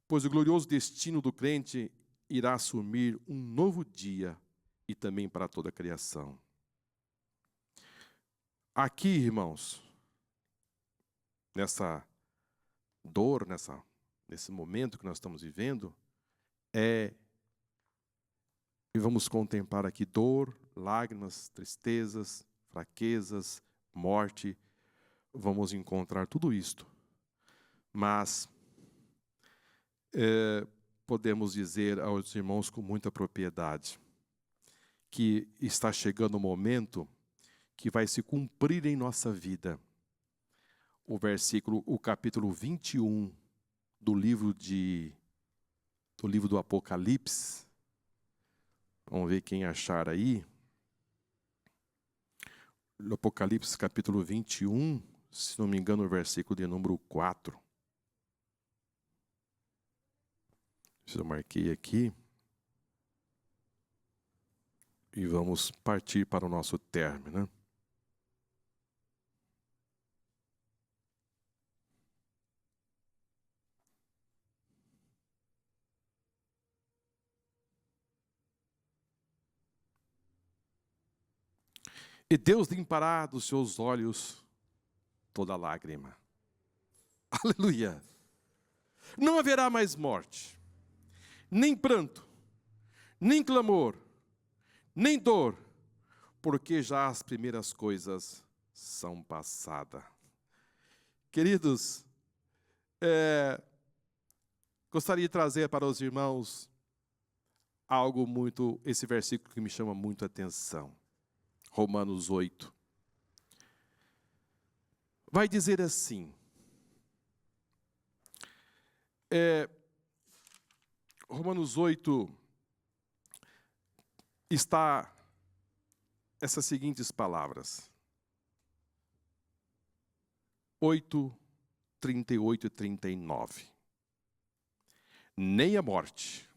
pois o glorioso destino do crente irá assumir um novo dia e também para toda a criação. Aqui, irmãos, nessa dor, nesse momento que nós estamos vivendo, e vamos contemplar aqui dor, lágrimas, tristezas, fraquezas, morte, vamos encontrar tudo isto. Mas podemos dizer aos irmãos com muita propriedade que está chegando o momento que vai se cumprir em nossa vida. O capítulo 21 do livro do Apocalipse. Vamos ver quem achar aí. No Apocalipse capítulo 21, se não me engano, o versículo de número 4. Eu marquei aqui. E vamos partir para o nosso término, né? E Deus limpará dos seus olhos toda lágrima. Aleluia! Não haverá mais morte, nem pranto, nem clamor, nem dor, porque já as primeiras coisas são passadas. Queridos, gostaria de trazer para os irmãos esse versículo que me chama muito a atenção. Romanos 8. Vai dizer assim, Romanos 8 está essas seguintes palavras. 8, 38 e 39. Nem a morte.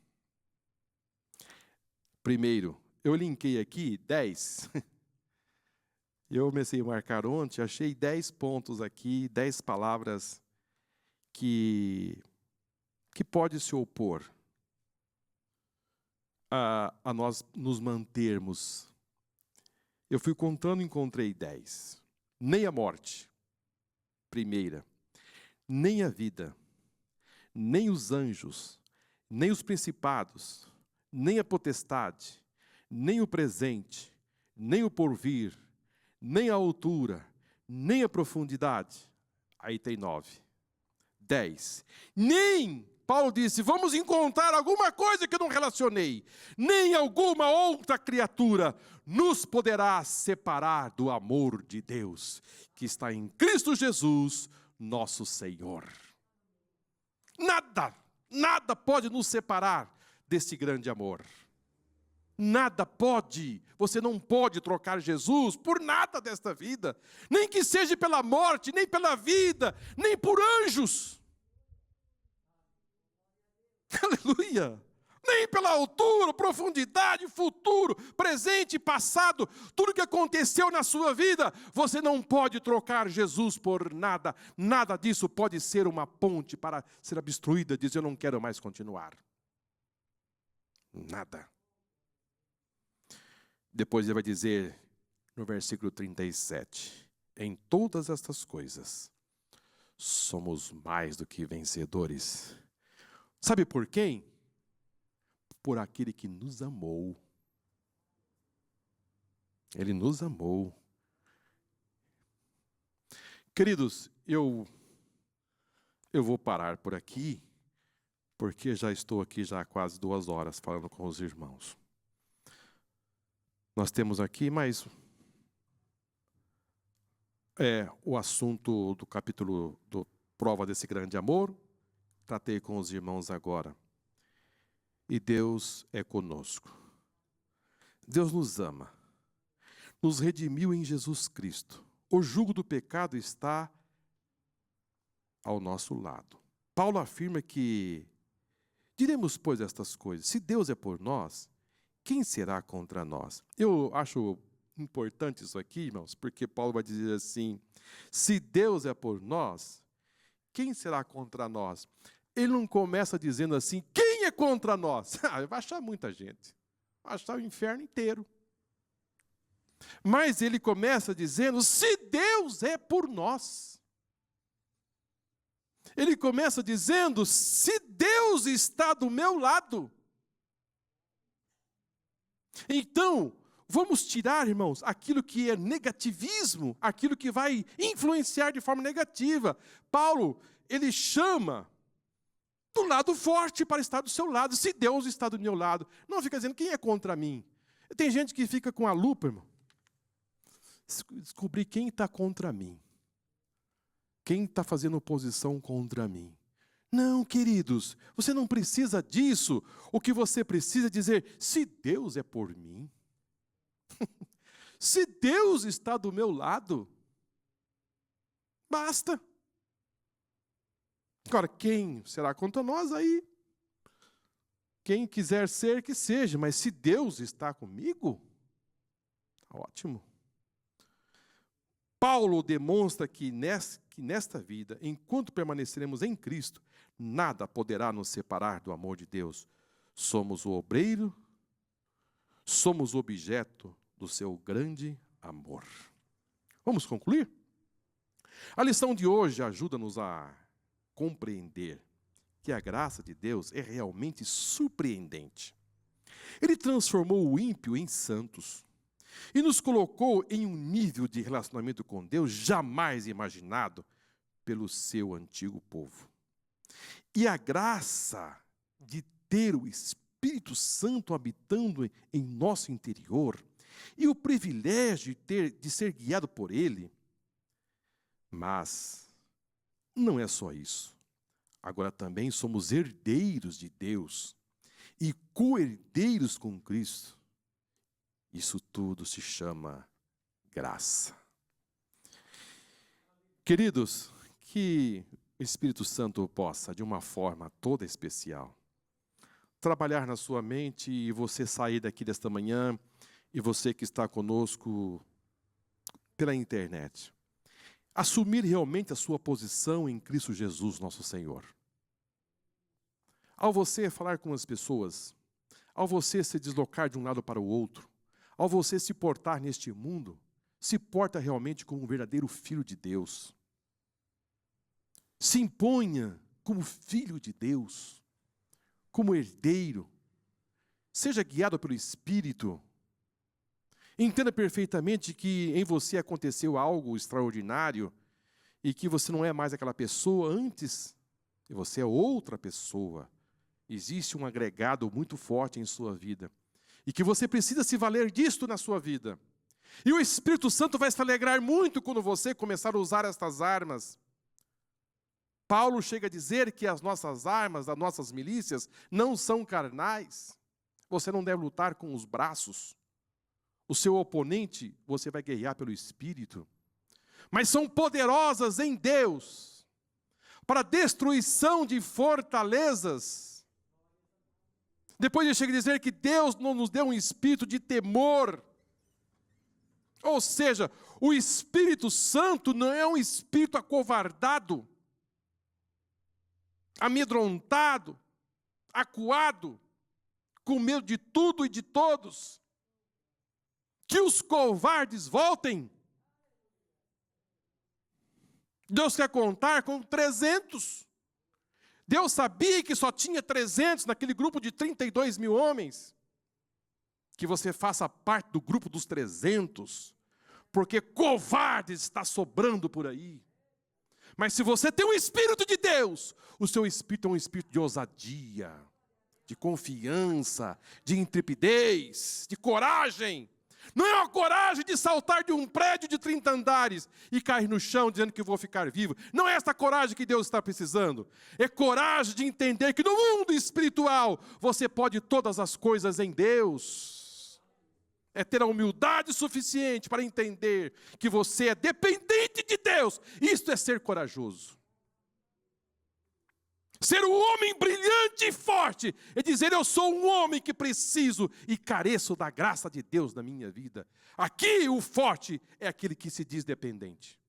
Primeiro, eu linkei aqui 10. Eu comecei a marcar ontem, achei 10 pontos aqui, 10 palavras que pode se opor a nós nos mantermos. Eu fui contando e encontrei 10. Nem a morte, primeira, nem a vida, nem os anjos, nem os principados, nem a potestade, nem o presente, nem o porvir, nem a altura, nem a profundidade. Aí tem 9. 10. Nem, Paulo disse, vamos encontrar alguma coisa que eu não relacionei. Nem alguma outra criatura nos poderá separar do amor de Deus, que está em Cristo Jesus, nosso Senhor. Nada pode nos separar desse grande amor. Nada pode, você não pode trocar Jesus por nada desta vida, nem que seja pela morte, nem pela vida, nem por anjos. Aleluia! Nem pela altura, profundidade, futuro, presente, passado, tudo que aconteceu na sua vida, você não pode trocar Jesus por nada. Nada disso pode ser uma ponte para ser obstruída, dizer eu não quero mais continuar. Nada. Depois ele vai dizer no versículo 37, em todas estas coisas, somos mais do que vencedores. Sabe por quem? Por aquele que nos amou. Ele nos amou. Queridos, eu vou parar por aqui, porque já estou aqui já há quase 2 horas falando com os irmãos. Nós temos aqui mais o assunto do capítulo do Prova desse Grande Amor. Tratei com os irmãos agora. E Deus é conosco. Deus nos ama. Nos redimiu em Jesus Cristo. O jugo do pecado está ao nosso lado. Paulo afirma que diremos, pois, estas coisas. Se Deus é por nós, quem será contra nós? Eu acho importante isso aqui, irmãos, porque Paulo vai dizer assim, se Deus é por nós, quem será contra nós? Ele não começa dizendo assim, quem é contra nós? Vai achar muita gente. Vai achar o inferno inteiro. Mas ele começa dizendo, se Deus é por nós. Ele começa dizendo, se Deus está do meu lado. Então, vamos tirar, irmãos, aquilo que é negativismo, aquilo que vai influenciar de forma negativa. Paulo, ele chama do lado forte para estar do seu lado. Se Deus está do meu lado, não fica dizendo quem é contra mim. Tem gente que fica com a lupa, irmão. Descobrir quem está contra mim. Quem está fazendo oposição contra mim. Não, queridos, você não precisa disso. O que você precisa é dizer, se Deus é por mim, se Deus está do meu lado, basta. Agora, quem será contra nós aí? Quem quiser ser, que seja, mas se Deus está comigo, tá ótimo. Paulo demonstra que nesta vida, enquanto permaneceremos em Cristo, nada poderá nos separar do amor de Deus. Somos o obreiro, somos o objeto do seu grande amor. Vamos concluir? A lição de hoje ajuda-nos a compreender que a graça de Deus é realmente surpreendente. Ele transformou o ímpio em santos e nos colocou em um nível de relacionamento com Deus jamais imaginado pelo seu antigo povo. E a graça de ter o Espírito Santo habitando em nosso interior e o privilégio de ser guiado por Ele. Mas não é só isso. Agora também somos herdeiros de Deus e co-herdeiros com Cristo. Isso tudo se chama graça. Queridos, que o Espírito Santo possa, de uma forma toda especial, trabalhar na sua mente e você sair daqui desta manhã e você que está conosco pela internet, assumir realmente a sua posição em Cristo Jesus, nosso Senhor. Ao você falar com as pessoas, ao você se deslocar de um lado para o outro, ao você se portar neste mundo, se porta realmente como um verdadeiro filho de Deus. Se imponha como filho de Deus, como herdeiro. Seja guiado pelo Espírito. Entenda perfeitamente que em você aconteceu algo extraordinário e que você não é mais aquela pessoa antes, e você é outra pessoa. Existe um agregado muito forte em sua vida. E que você precisa se valer disto na sua vida. E o Espírito Santo vai se alegrar muito quando você começar a usar estas armas. Paulo chega a dizer que as nossas armas, as nossas milícias, não são carnais. Você não deve lutar com os braços. O seu oponente, você vai guerrear pelo Espírito. Mas são poderosas em Deus para a destruição de fortalezas. Depois ele chega a dizer que Deus não nos deu um espírito de temor. Ou seja, o Espírito Santo não é um espírito acovardado, amedrontado, acuado, com medo de tudo e de todos. Que os covardes voltem. Deus quer contar com 300. Deus sabia que só tinha 300 naquele grupo de 32 mil homens. Que você faça parte do grupo dos 300, porque covarde está sobrando por aí. Mas se você tem o Espírito de Deus, o seu espírito é um espírito de ousadia, de confiança, de intrepidez, de coragem. Não é uma coragem de saltar de um prédio de 30 andares e cair no chão dizendo que vou ficar vivo. Não é essa coragem que Deus está precisando. É coragem de entender que no mundo espiritual você pode todas as coisas em Deus. É ter a humildade suficiente para entender que você é dependente de Deus. Isto é ser corajoso. Ser um homem brilhante e forte é dizer: eu sou um homem que preciso e careço da graça de Deus na minha vida. Aqui o forte é aquele que se diz dependente.